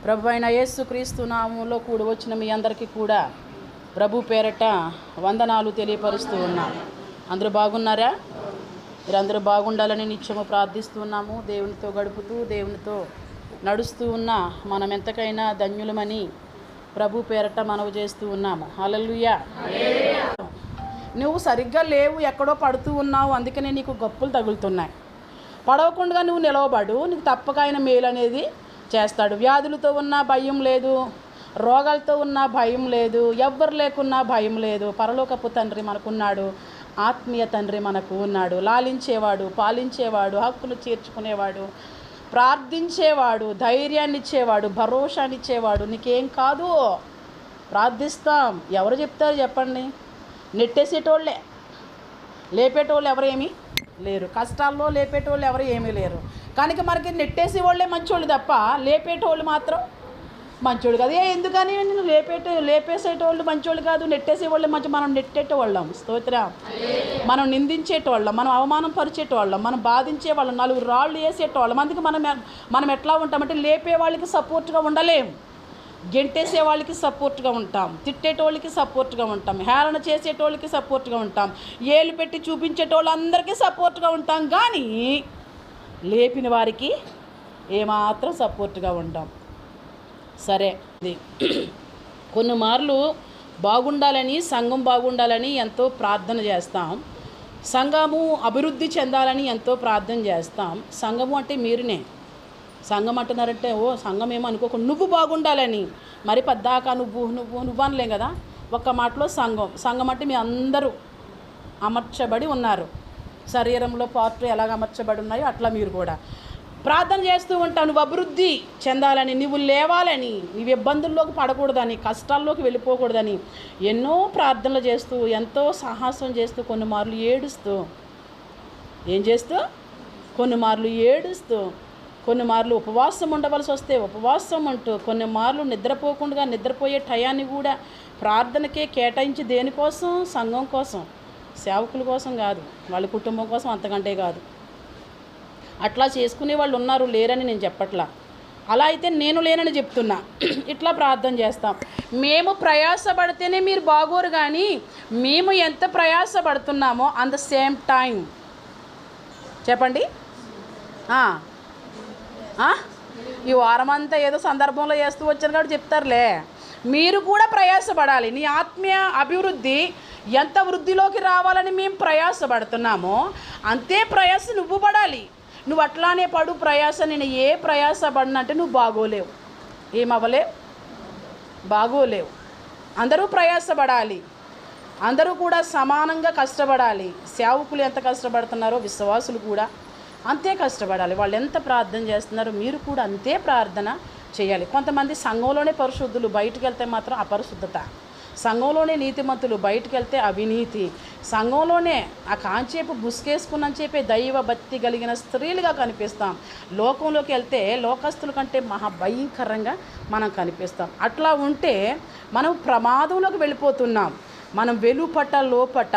ప్రభు అయిన యేసుక్రీస్తు నామములో కూడి వచ్చిన మీ అందరికీ కూడా ప్రభు పేరట వందనాలు తెలియపరుస్తూ ఉన్నాం. అందరూ బాగున్నారా? మీరందరూ బాగుండాలని నిత్యము ప్రార్థిస్తున్నాము. దేవునితో గడుపుతూ దేవునితో నడుస్తూ ఉన్న మనం ఎంతకైనా ధన్యులమని ప్రభు పేరట మనవి చేస్తూ ఉన్నాము. హల్లెలూయా. నువ్వు సరిగ్గా లేవు, ఎక్కడో పడుతూ ఉన్నావు, అందుకనే నీకు గొప్పలు తగులుతున్నాయి. పడవకుండా నువ్వు నిలవబడు, నీకు తప్పక ఆయన మేలు అనేది చేస్తాడు. వ్యాధులతో ఉన్న భయం లేదు, రోగాలతో ఉన్న భయం లేదు, ఎవ్వరు లేకున్నా భయం లేదు. పరలోకపు తండ్రి మనకున్నాడు, ఆత్మీయ తండ్రి మనకు ఉన్నాడు. లాలించేవాడు, పాలించేవాడు, హక్కులు చేర్చుకునేవాడు, ప్రార్థించేవాడు, ధైర్యాన్ని ఇచ్చేవాడు, భరోసాని ఇచ్చేవాడు. నీకేం కాదు, ప్రార్థిస్తాం. ఎవరు చెప్తారు చెప్పండి? నెట్టేసేటోళ్ళే, లేపేటోళ్ళు ఎవరు ఏమీ లేరు. కష్టాల్లో లేపేటోళ్ళు ఎవరు ఏమీ లేరు. కనుక మనకి నెట్టేసే వాళ్ళే మంచోళ్ళు తప్ప లేపేటోళ్ళు మాత్రం మంచోళ్ళు కాదు. ఎందుకని నేను లేపేసేటోళ్ళు మంచోళ్ళు కాదు, నెట్టేసేవాళ్ళే మంచి. మనం నెట్టేటోళ్ళం, స్తోత్రం. మనం నిందించేటోళ్ళం, మనం అవమానం పరిచేటోళ్ళం, మనం బాధించేవాళ్ళం, నలుగురు రాళ్ళు వేసేటోళ్ళం. అందుకే మనం ఎట్లా ఉంటామంటే లేపే వాళ్ళకి సపోర్ట్గా ఉండలేం, గెంటేసే వాళ్ళకి సపోర్ట్గా ఉంటాం, తిట్టేటోళ్ళకి సపోర్ట్గా ఉంటాం, హేళన చేసేటోళ్ళకి సపోర్ట్గా ఉంటాం, ఏలు పెట్టి చూపించేటోళ్ళందరికీ సపోర్ట్గా ఉంటాం. కానీ లేపిన వారికి ఏమాత్రం సపోర్ట్గా ఉంటాం. సరే, ఇది కొన్ని మార్లు బాగుండాలని, సంఘం బాగుండాలని ఎంతో ప్రార్థన చేస్తాం. సంఘము అభివృద్ధి చెందాలని ఎంతో ప్రార్థన చేస్తాం. సంఘము అంటే మీరునే. సంఘం అంటున్నారంటే సంఘం ఏమో అనుకోకుండా నువ్వు బాగుండాలని. మరి పద్దాక నువ్వు అనలేం కదా. ఒక్క మాటలో సంఘం అంటే మీ అందరూ అమర్చబడి ఉన్నారు. శరీరంలో పార్ట్లు ఎలాగ అమర్చబడి ఉన్నాయో అట్లా మీరు కూడా ప్రార్థన చేస్తూ ఉంటావు. నువ్వు అభివృద్ధి చెందాలని, నువ్వు లేవాలని, నువ్వు ఇబ్బందుల్లోకి పడకూడదని, కష్టాల్లోకి వెళ్ళిపోకూడదని ఎన్నో ప్రార్థనలు చేస్తూ, ఎంతో సాహసం చేస్తూ, కొన్ని మార్లు ఏడుస్తూ, ఏం చేస్తూ, కొన్ని మార్లు ఏడుస్తూ, కొన్ని మార్లు ఉపవాసం ఉండవలసి వస్తే ఉపవాసం అంటూ, కొన్ని మార్లు నిద్రపోయే టయాన్ని కూడా ప్రార్థనకే కేటాయించి, దేనికోసం? సంఘం కోసం, సేవకుల కోసం కాదు, వాళ్ళ కుటుంబం కోసం, అంతకంటే కాదు. అట్లా చేసుకునే వాళ్ళు ఉన్నారు, లేరని నేను చెప్పట్లా. అలా అయితే నేను లేనని చెప్తున్నా. ఇట్లా ప్రార్థన చేస్తాం. మేము ప్రయాసపడితేనే మీరు బాగోరు, కానీ మేము ఎంత ప్రయాసపడుతున్నామో అట్ ద సేమ్ టైం చెప్పండి. ఈ వారమంతా ఏదో సందర్భంలో చేస్తూ వచ్చారు కాబట్టి చెప్తారులే. మీరు కూడా ప్రయాసపడాలి. నీ ఆత్మీయ అభివృద్ధి ఎంత వృద్ధిలోకి రావాలని మేము ప్రయాసపడుతున్నామో అంతే ప్రయాస నువ్వు పడాలి. నువ్వు అట్లానే పడు ప్రయాస. నేను ఏ ప్రయాస పడినంటే నువ్వు బాగోలేవు, ఏమవ్వలేవు, బాగోలేవు. అందరూ ప్రయాసపడాలి, అందరూ కూడా సమానంగా కష్టపడాలి. సేవకులు ఎంత కష్టపడుతున్నారో విశ్వాసులు కూడా అంతే కష్టపడాలి. వాళ్ళు ఎంత ప్రార్థన చేస్తున్నారో మీరు కూడా అంతే ప్రార్థన చేయాలి. కొంతమంది సంఘంలోనే పరిశుద్ధులు, బయటికి వెళ్తే మాత్రం అపరిశుద్ధత. సంఘంలోనే నీతిమంతులు, బయటికి వెళ్తే అవినీతి. సంఘంలోనే ఆ కాంచేపు బుస్కేసుకున్న చెప్పే దైవ భక్తి కలిగిన స్త్రీలుగా కనిపిస్తాం. లోకంలోకి వెళ్తే లోకస్తుల కంటే మహాభయంకరంగా మనం కనిపిస్తాం. అట్లా ఉంటే మనం ప్రమాదంలోకి వెళ్ళిపోతున్నాం. మనం వెలుపట లోపట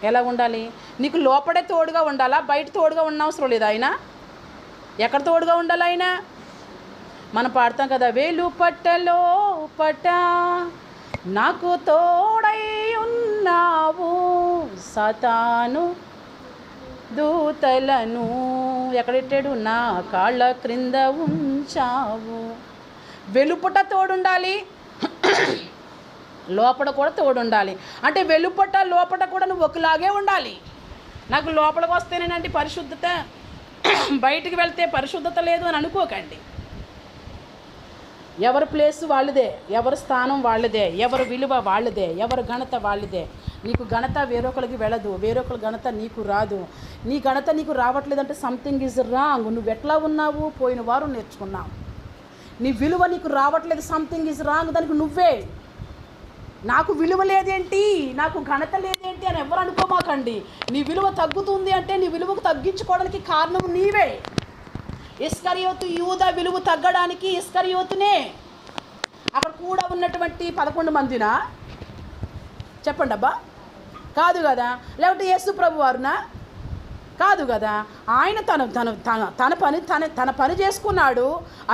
ఎలా ఉండాలి? నీకు లోపడే తోడుగా ఉండాలా, బయట తోడుగా ఉండవసరం లేదు. ఆయన ఎక్కడ తోడుగా ఉండాలి? ఆయన మనం పాడతాం కదా, వెలుపట లోపట నాకు తోడై ఉన్నావు, సాతాను దూతలను ఎక్కడెట్టాడు? నా కాళ్ళ క్రింద ఉంచావు. వెలుపట తోడుండాలి, లోపల కూడా తోడుండాలి. అంటే వెలుపట లోపల కూడా నువ్వు ఒకలాగే ఉండాలి. నాకు లోపలికి వస్తేనేనంటే పరిశుద్ధత, బయటికి వెళ్తే పరిశుద్ధత లేదు అని అనుకోకండి. ఎవరి ప్లేస్ వాళ్ళదే, ఎవరి స్థానం వాళ్ళదే, ఎవరి విలువ వాళ్ళదే, ఎవరి ఘనత వాళ్ళదే. నీకు ఘనత వేరొకరికి వెళ్ళదు, వేరొకరి ఘనత నీకు రాదు. నీ ఘనత నీకు రావట్లేదంటే సంథింగ్ ఈజ్ రాంగ్. నువ్వు ఎట్లా ఉన్నావు పోయిన వారం నేర్చుకున్నావు. నీ విలువ నీకు రావట్లేదు, సంథింగ్ ఈజ్ రాంగ్. దానికి నువ్వే, నాకు విలువ లేదేంటి, నాకు ఘనత లేదేంటి అని ఎవరు అనుకోమాకండి. నీ విలువ తగ్గుతుంది అంటే నీ విలువకు తగ్గించుకోవడానికి కారణం నీవే. ఇస్కరియోతు యూదా విలువ తగ్గడానికి ఇస్కరియోతునే. అక్కడ కూడా ఉన్నటువంటి 11 మందినా? చెప్పండి అబ్బా, కాదు కదా. లేకపోతే యేసు ప్రభు వారునా? కాదు కదా. ఆయన తన పని చేసుకున్నాడు,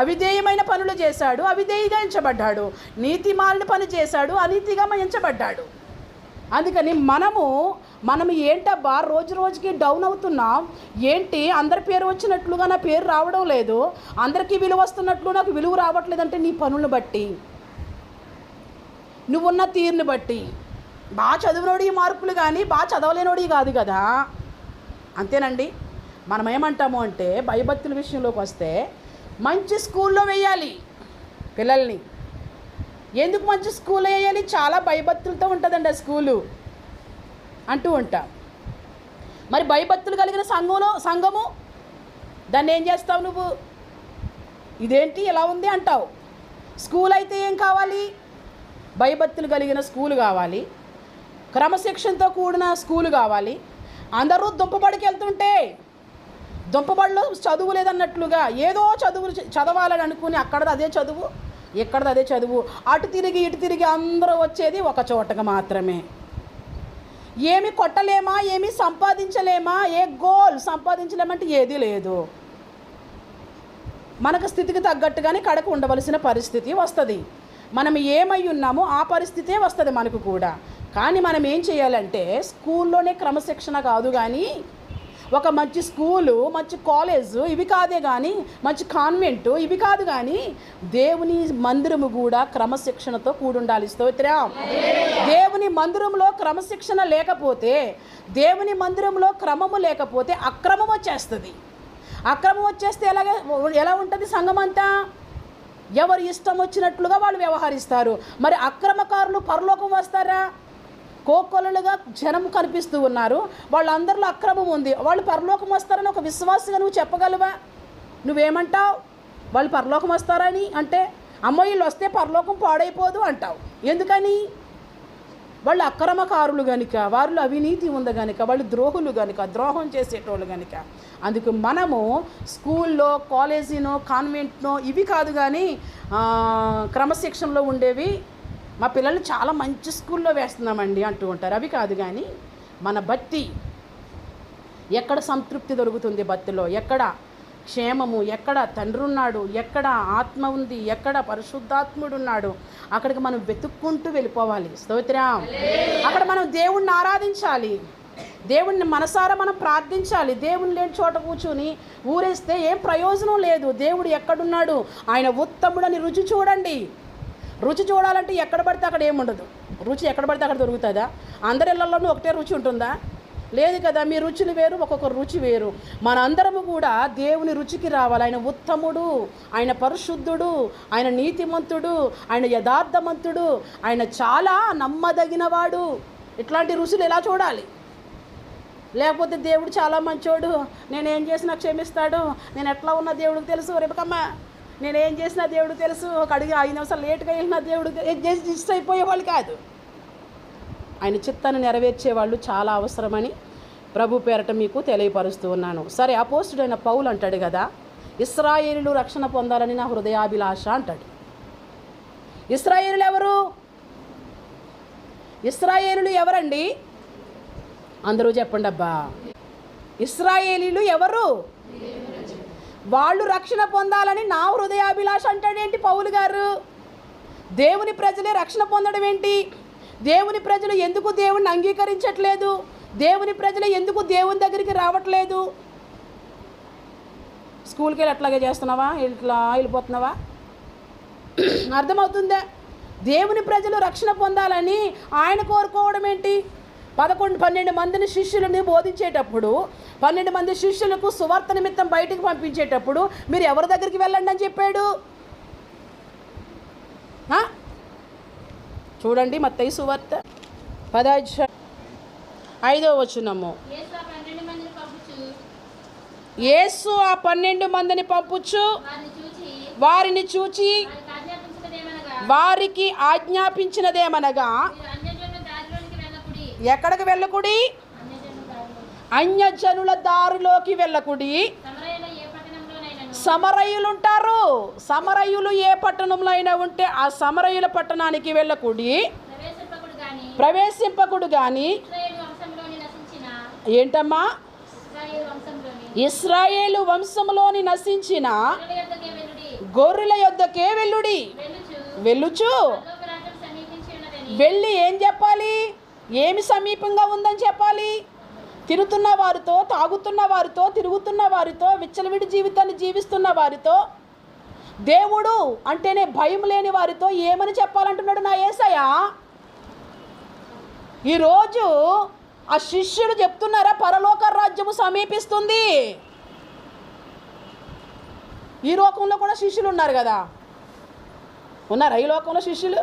అవిధేయమైన పనులు చేశాడు, అవిధేయంగా ఎంచబడ్డాడు. నీతిమాలిన పని చేశాడు, అనీతిగా ఎంచబడ్డాడు. అందుకని మనం ఏంటబ్బా రోజు రోజుకి డౌన్ అవుతున్నాం, ఏంటి అందరి పేరు వచ్చినట్లుగా నా పేరు రావడం లేదు, అందరికీ విలువ వస్తున్నట్లు నాకు విలువ రావట్లేదంటే నీ పనులను బట్టి, నువ్వున్న తీరుని బట్టి. బాగా చదివినోడి మార్కులు కానీ బాగా చదవలేనోడి కాదు కదా. అంతేనండి. మనం ఏమంటాము అంటే భయభక్తుల విషయంలోకి వస్తే మంచి స్కూల్లో వేయాలి పిల్లల్ని. ఎందుకు మంచి స్కూల్లో వేయాలి? చాలా భయభక్తులతో ఉంటుందండి ఆ స్కూలు అంటూ ఉంటాం. మరి భయభక్తులు కలిగిన సంఘము దాన్ని ఏం చేస్తావు నువ్వు? ఇదేంటి ఇలా ఉంది అంటావు. స్కూల్ అయితే ఏం కావాలి? భయభక్తులు కలిగిన స్కూలు కావాలి, క్రమశిక్షణతో కూడిన స్కూలు కావాలి. అందరూ దుంపబడికి వెళ్తుంటే దుంపబడిలో చదువు లేదన్నట్లుగా ఏదో చదువులు చదవాలని అనుకుని అక్కడది అదే చదువు, ఇక్కడది అదే చదువు, అటు తిరిగి ఇటు తిరిగి అందరూ వచ్చేది ఒక చోటగా మాత్రమే. ఏమి కొట్టలేమా, ఏమి సంపాదించలేమా, ఏ గోల్ సంపాదించలేమంటే ఏదీ లేదు. మనకు స్థితికి తగ్గట్టుగానే కడకు ఉండవలసిన పరిస్థితి వస్తుంది. మనం ఏమై ఉన్నామో ఆ పరిస్థితే వస్తుంది మనకు కూడా. కానీ మనం ఏం చేయాలంటే స్కూల్లోనే క్రమశిక్షణ కాదు కానీ ఒక మంచి స్కూలు, మంచి కాలేజు ఇవి కాదే కానీ, మంచి కాన్వెంటు ఇవి కాదు కానీ దేవుని మందిరము కూడా క్రమశిక్షణతో కూడుండాలి. స్తోత్రం. దేవుని మందిరంలో క్రమశిక్షణ లేకపోతే, దేవుని మందిరంలో క్రమము లేకపోతే అక్రమం వచ్చేస్తుంది. అక్రమం వచ్చేస్తే ఎలా ఉంటుంది? సంఘమంతా ఎవరు ఇష్టం వచ్చినట్లుగా వాళ్ళు వ్యవహరిస్తారు. మరి అక్రమకారులు పరలోకం వస్తారా? కోకొలలుగా జనం కనిపిస్తూ ఉన్నారు, వాళ్ళందరిలో అక్రమం ఉంది, వాళ్ళు పరలోకం వస్తారని ఒక విశ్వాసంగా నువ్వు చెప్పగలవా? నువ్వేమంటావు? వాళ్ళు పరలోకం వస్తారని అంటే అమ్మో వీళ్ళు వస్తే పరలోకం పాడైపోదు అంటావు. ఎందుకని? వాళ్ళు అక్రమకారులు కనుక, వాళ్ళు అవినీతి ఉంది కనుక, వాళ్ళు ద్రోహులు కనుక, ద్రోహం చేసేటోళ్ళు కనుక. అందుకు మనము స్కూల్లో, కాలేజీనో, కాన్వెంట్నో ఇవి కాదు కానీ క్రమశిక్షణలో ఉండేవి మా పిల్లలు చాలా మంచి స్కూల్లో వేస్తున్నామండి అంటూ ఉంటారు. అవి కాదు కానీ మన భక్తి ఎక్కడ సంతృప్తి దొరుకుతుంది, భక్తిలో ఎక్కడ క్షేమము, ఎక్కడ తండ్రి ఉన్నాడు, ఎక్కడ ఆత్మ ఉంది, ఎక్కడ పరిశుద్ధాత్ముడు ఉన్నాడు, అక్కడికి మనం వెతుక్కుంటూ వెళ్ళిపోవాలి. స్తోత్రం. అక్కడ మనం దేవుణ్ణి ఆరాధించాలి, దేవుణ్ణి మనసారా మనం ప్రార్థించాలి. దేవుని లేని చోట కూర్చుని ఊరేస్తే ఏం ప్రయోజనం లేదు. దేవుడు ఎక్కడున్నాడు, ఆయన ఉత్తముడని రుచి చూడండి. రుచి చూడాలంటే ఎక్కడ పడితే అక్కడ ఏముండదు. రుచి ఎక్కడ పడితే అక్కడ దొరుకుతుందా? అందరి ఇళ్లలోనూ ఒకటే రుచి ఉంటుందా? లేదు కదా. మీ రుచులు వేరు, ఒక్కొక్క రుచి వేరు. మనందరము కూడా దేవుని రుచికి రావాలి. ఆయన ఉత్తముడు, ఆయన పరిశుద్ధుడు, ఆయన నీతిమంతుడు, ఆయన యథార్థమంతుడు, ఆయన చాలా నమ్మదగినవాడు. ఇట్లాంటి రుచులు ఎలా చూడాలి? లేకపోతే దేవుడు చాలా మంచోడు, నేనేం చేసినా క్షమిస్తాడు, నేను ఎట్లా ఉన్నా దేవుడికి తెలుసు, రేపకమ్మ నేనేం చేసినా దేవుడికి తెలుసు, ఒక అడిగి 5 నిమిషాలు లేట్గా వెళ్ళినా దేవుడికి ఇష్ట అయిపోయేవాళ్ళు కాదు. ఆయన చిత్తాన్ని నెరవేర్చేవాళ్ళు చాలా అవసరమని ప్రభు పేరట మీకు తెలియపరుస్తూ ఉన్నాను. సరే, అపోస్తుడైన పౌలు అంటాడు కదా, ఇశ్రాయేలీయులు రక్షణ పొందాలని నా హృదయాభిలాష అంటాడు. ఇశ్రాయేలీయులు ఎవరు? ఇశ్రాయేలీయులు ఎవరండి? అందరూ చెప్పండి అబ్బా. ఇశ్రాయేలీయులు ఎవరు? వాళ్ళు రక్షణ పొందాలని నా హృదయాభిలాష అంటాడేంటి పౌలు గారు? దేవుని ప్రజలే రక్షణ పొందడం ఏంటి? దేవుని ప్రజలు ఎందుకు దేవుణ్ణి అంగీకరించట్లేదు? దేవుని ప్రజలు ఎందుకు దేవుని దగ్గరికి రావట్లేదు? స్కూల్కి వెళ్ళి అట్లాగే చేస్తున్నావా, ఇట్లా వెళ్ళిపోతున్నావా? అర్థమవుతుందా? దేవుని ప్రజలు రక్షణ పొందాలని ఆయన కోరుకోవడం ఏంటి? 12 మందిని శిష్యులని బోధించేటప్పుడు 12 మంది శిష్యులకు సువార్త నిమిత్తం బయటికి పంపించేటప్పుడు మీరు ఎవరి దగ్గరికి వెళ్ళండి అని చెప్పాడు? చూడండి మత్తయి సువార్త 15వ వచనము. యేసు ఆ 12 మందిని పంపుచు వారిని చూచి వారికి ఆజ్ఞాపించినదేమనగా, ఎక్కడికి వెళ్ళకుడి? అన్యజనుల దారిలోకి వెళ్ళకుడి. సమరయులు ఉంటారు. సమరయులు ఏ పట్టణంలో అయినా ఉంటే ఆ సమరయుల పట్టణానికి వెళ్ళకుడి, ప్రవేశింపకుడు కానీ. ఏంటమ్మా? ఇశ్రాయేలు వంశంలోని నశించిన గొర్రెల యొద్దకే వెళ్ళుడి. వెళ్ళుచు వెళ్ళి ఏం చెప్పాలి? ఏమి సమీపంగా ఉందని చెప్పాలి? తిరుగుతున్న వారితో, తాగుతున్న వారితో, తిరుగుతున్న వారితో, విచ్చలవిడి జీవితాన్ని జీవిస్తున్న వారితో, దేవుడు అంటేనే భయం లేని వారితో ఏమని చెప్పాలంటున్నాడు నా యేసయ్య? ఈరోజు ఆ శిష్యులు చెప్తున్నారా పరలోక రాజ్యము సమీపిస్తుంది? ఈ లోకంలో కూడా శిష్యులు ఉన్నారు కదా, ఉన్నారా ఈ లోకంలో శిష్యులు?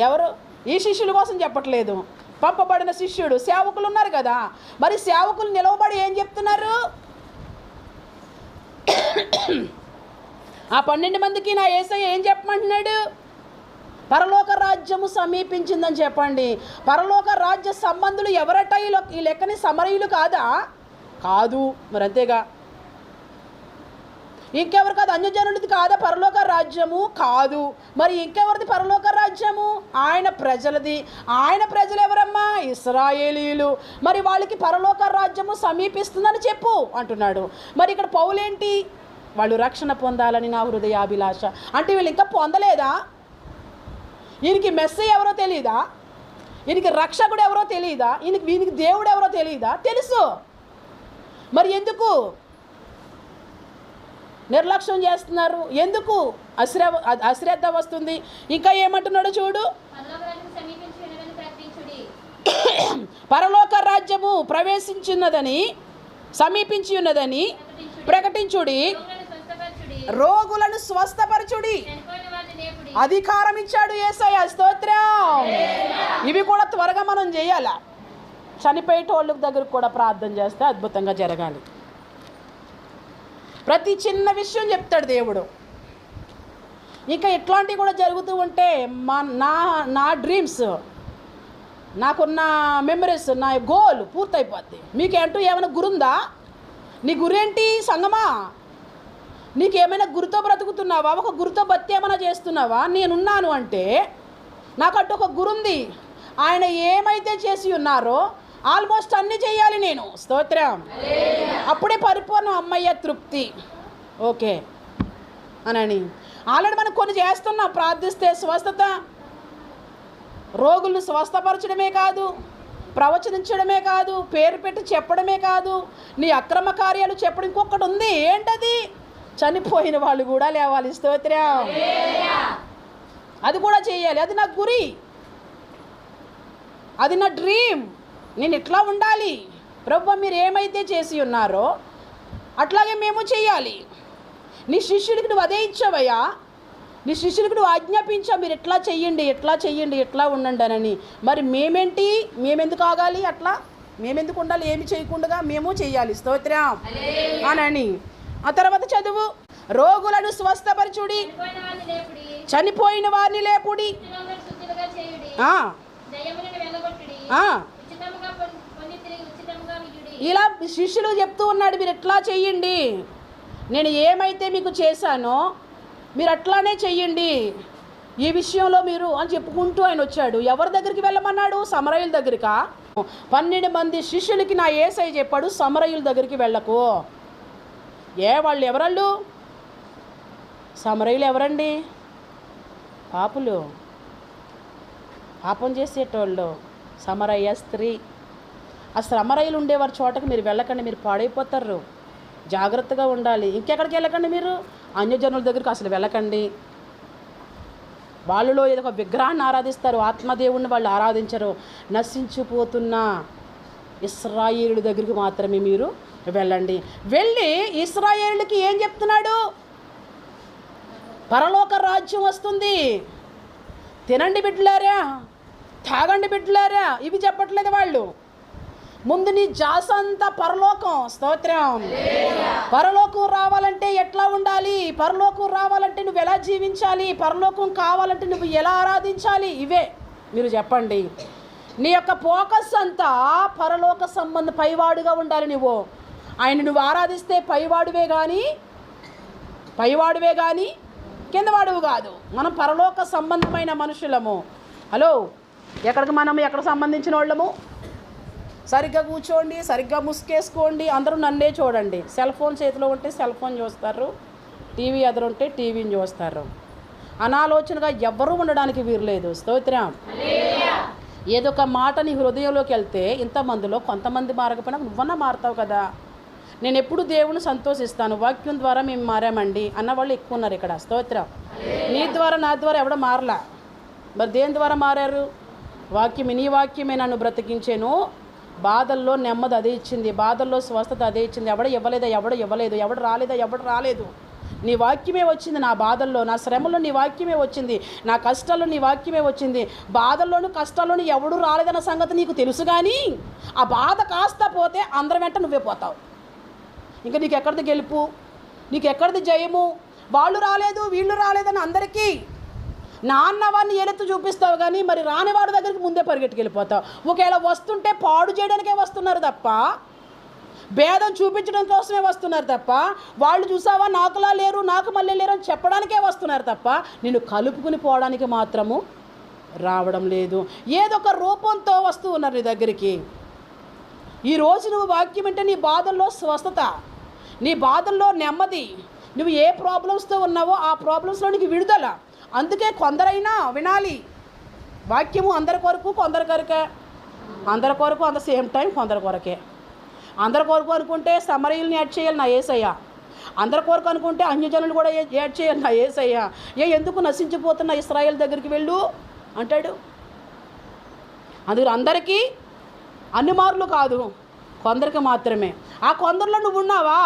ఎవరు? ఈ శిష్యుల కోసం చెప్పట్లేదు, పంపబడిన శిష్యుడు, సేవకులు ఉన్నారు కదా. మరి సేవకులు నిలవబడి ఏం చెప్తున్నారు? ఆ 12 మందికి నా యేసయ్య ఏం చెప్పమంటున్నాడు? పరలోక రాజ్యము సమీపించిందని చెప్పండి. పరలోక రాజ్య సంబంధులు ఎవరట? ఈ లెక్కని సమరయులు కాదా? కాదు. మరి అంతేగా, ఇంకెవరు కాదు? అన్యజనుడిది కాదా పరలోక రాజ్యము? కాదు. మరి ఇంకెవరిది పరలోక రాజ్యము? ఆయన ప్రజలది. ఆయన ప్రజలు ఎవరమ్మా? ఇశ్రాయేలీయులు. మరి వాళ్ళకి పరలోక రాజ్యము సమీపిస్తుందని చెప్పు అంటున్నాడు. మరి ఇక్కడ పౌలేంటి? వాళ్ళు రక్షణ పొందాలని నా హృదయాభిలాష. అంటే వీళ్ళు ఇంకా పొందలేదా? ఈయనకి మెస్సయ్య ఎవరో తెలియదా? ఈయనకి రక్షకుడు ఎవరో తెలియదా? వీనికి దేవుడు ఎవరో తెలియదా? తెలుసు. మరి ఎందుకు నిర్లక్ష్యం చేస్తున్నారు? ఎందుకు అశ్రద్ధ వస్తుంది? ఇంకా ఏమంటున్నాడు చూడు, పరలోక రాజ్యము ప్రవేశించున్నదని, సమీపించి ఉన్నదని ప్రకటించుడి, రోగులను స్వస్థపరచుడి. అధికారం ఇచ్చాడు యేసయ్య. స్తోత్రం. ఇవి కూడా త్వరగా మనం చేయాలా? చనిపోయేటోళ్ళ దగ్గరకు కూడా ప్రార్థన చేస్తే అద్భుతంగా జరగాలి. ప్రతి చిన్న విషయం చెప్తాడు దేవుడు. ఇంకా ఇట్లాంటివి కూడా జరుగుతూ ఉంటే నా డ్రీమ్స్, నాకున్న మెమరీస్, నా గోల్ పూర్తయిపోద్ది. మీకేంటూ ఏమైనా గురుందా? నీ గురేంటి సంగమా? నీకేమైనా గురితో బ్రతుకుతున్నావా? ఒక గురితో బతి ఏమైనా చేస్తున్నావా? నేనున్నాను అంటే నాకంటూ ఒక గురుంది. ఆయన ఏమైతే చేసి ఉన్నారో ఆల్మోస్ట్ అన్నీ చేయాలి నేను. స్తోత్రం. అప్పుడే పరిపూర్ణం. అమ్మయ్య తృప్తి. ఓకే అని ఆల్రెడీ మనం కొన్ని చేస్తున్నాం. ప్రార్థిస్తే స్వస్థత, రోగులను స్వస్థపరచడమే కాదు, ప్రవచనించడమే కాదు, పేరు పెట్టి చెప్పడమే కాదు, నీ అక్రమ కార్యాలు చెప్పడం. ఇంకొకటి ఉంది. ఏంటది? చనిపోయిన వాళ్ళు కూడా లేవాలి. స్తోత్రం. అది కూడా చేయాలి. అది నా గురి, అది నా డ్రీమ్. నేను ఇట్లా ఉండాలి. ప్రభువా మీరు ఏమైతే చేసి ఉన్నారో అట్లాగే మేము చేయాలి. నీ శిష్యుడికి నువ్వు అదే ఇచ్చావయ్యా. నీ శిష్యుడికి నువ్వు ఆజ్ఞాపించావు, మీరు ఎట్లా చెయ్యండి, ఎట్లా చెయ్యండి, ఎట్లా ఉండండి అని. మరి మేమేంటి? మేమెందుకు ఆగాలి? అట్లా మేమెందుకు ఉండాలి? ఏమి చేయకుండా మేము చెయ్యాలి. స్తోత్రం అని. ఆ తర్వాత చదువు, రోగులను స్వస్థపరచుడి, చనిపోయిన వారిని లేపుడి, ఇలా శిష్యులు చెప్తూ ఉన్నాడు. మీరు ఎట్లా చెయ్యండి, నేను ఏమైతే మీకు చేశానో మీరు అట్లానే చెయ్యండి, ఈ విషయంలో మీరు అని చెప్పుకుంటూ ఆయన వచ్చాడు. ఎవరి దగ్గరికి వెళ్ళమన్నాడు? సమరయుల దగ్గరికా? 12 మంది శిష్యులకి నా యేసయ్య చెప్పాడు, సమరయుల దగ్గరికి వెళ్ళకు. వాళ్ళు ఎవరళ్ళు? సమరయులు ఎవరండి? పాపులు, పాపం చేసేటోళ్ళు. సమరయ్య స్త్రీ. ఆ సమరయులు ఉండేవారి చోటకి మీరు వెళ్ళకండి, మీరు పాడైపోతారు. జాగ్రత్తగా ఉండాలి. ఇంకెక్కడికి వెళ్ళకండి మీరు? అన్యజనుల దగ్గరికి అసలు వెళ్ళకండి. వాళ్ళలో ఏదో ఒక విగ్రహాన్ని ఆరాధిస్తారు, ఆత్మదేవుణ్ణి వాళ్ళు ఆరాధించరు. నశించిపోతున్న ఇశ్రాయేలుల దగ్గరికి మాత్రమే మీరు వెళ్ళండి. వెళ్ళి ఇశ్రాయేలుకి ఏం చెప్తున్నాడు? పరలోక రాజ్యం వస్తుంది, తినండి బిడ్డలారా, తాగండి బిడ్డలారా, ఇవి చెప్పట్లేదు వాళ్ళు. ముందు నీ జాస అంతా పరలోకం. స్తోత్రం. పరలోకం రావాలంటే ఎట్లా ఉండాలి? పరలోకం రావాలంటే నువ్వు ఎలా జీవించాలి? పరలోకం కావాలంటే నువ్వు ఎలా ఆరాధించాలి? ఇవే మీరు చెప్పండి. నీ యొక్క ఫోకస్ అంతా పరలోక సంబంధం పైవాడుగా ఉండాలి. నువ్వు ఆరాధిస్తే పైవాడువే కానీ కిందవాడువు కాదు. మనం పరలోక సంబంధమైన మనుషులము. హలో, ఎక్కడికి సంబంధించిన వాళ్ళము? సరిగ్గా కూర్చోండి, సరిగ్గా ముసుకేసుకోండి, అందరూ నన్నే చూడండి. సెల్ ఫోన్ చేతిలో ఉంటే సెల్ ఫోన్ చూస్తారు, టీవీ ఎదురుంటే టీవీని చూస్తారు. అనాలోచనగా ఎవ్వరూ ఉండడానికి వీరలేదు. స్తోత్రం. ఏదో ఒక మాట నీ హృదయంలోకి వెళ్తే ఇంతమందిలో కొంతమంది మారకపోయినా నువ్వన్నా మారుతావు కదా. నేను ఎప్పుడు దేవుని సంతోషిస్తాను, వాక్యం ద్వారా మేము మారామండి అన్నవాళ్ళు ఎక్కువ ఉన్నారు ఇక్కడ. స్తోత్రం. నీ ద్వారా నా ద్వారా ఎవడ మారలా, మరి దేని ద్వారా మారారు? వాక్యమే. నీ వాక్యమే నన్ను బ్రతికించాను. బాధల్లో నెమ్మది అదే ఇచ్చింది, బాధల్లో స్వస్థత అదే ఇచ్చింది. ఎవడ ఇవ్వలేదు, ఎవడు రాలేదు. నీ వాక్యమే వచ్చింది. నా బాధల్లో, నా శ్రమలో నీ వాక్యమే వచ్చింది, నా కష్టాల్లో నీ వాక్యమే వచ్చింది. బాధల్లోనూ కష్టాల్లోనూ ఎవడు రాలేదన్న సంగతి నీకు తెలుసు, కానీ ఆ బాధ కాస్త పోతే అందరి వెంట నువ్వే పోతావు. ఇంకా నీకు ఎక్కడిది గెలుపు, నీకు ఎక్కడిది జయము? వాళ్ళు రాలేదు, వీళ్ళు రాలేదని అందరికీ నాన్నవాడిని ఏలెత్తు చూపిస్తావు, కానీ మరి రానివాడి దగ్గరికి ముందే పరిగెట్టుకెళ్ళిపోతావు. ఒకవేళ వస్తుంటే పాడు చేయడానికే వస్తున్నారు తప్ప, భేదం చూపించడం కోసమే వస్తున్నారు తప్ప, వాళ్ళు చూసావా నాకులా లేరు, నాకు మళ్ళీ లేరు అని చెప్పడానికే వస్తున్నారు తప్ప నిన్ను కలుపుకుని పోవడానికి మాత్రము రావడం లేదు. ఏదో ఒక రూపంతో వస్తూ ఉన్నారు నీ దగ్గరికి. ఈరోజు నువ్వు వాక్యం అంటే నీ బాధల్లో స్వస్థత, నీ బాధల్లో నెమ్మది, నువ్వు ఏ ప్రాబ్లమ్స్తో ఉన్నావో ఆ ప్రాబ్లమ్స్లో నీకు విడుదల. అందుకే కొందరైనా వినాలి వాక్యము. అందరి కొరకు కొందరి కొరకే, అందరి కొరకు అంత సేమ్ టైం కొందరి కొరకే. అందరి కొరకు అనుకుంటే సమరయుల్ని యాడ్ చేయాలి నా యేసయ్య, అందరి కొరకు అనుకుంటే అన్యజనులు కూడా యాడ్ చేయాలి నా యేసయ్య. ఎందుకు నశించిపోతున్న ఇశ్రాయేల్ దగ్గరికి వెళ్ళు అంటాడు. అందుకు అందరికీ అన్ని మార్లు కాదు, కొందరికి మాత్రమే. ఆ కొందరిలో నువ్వు ఉన్నావా?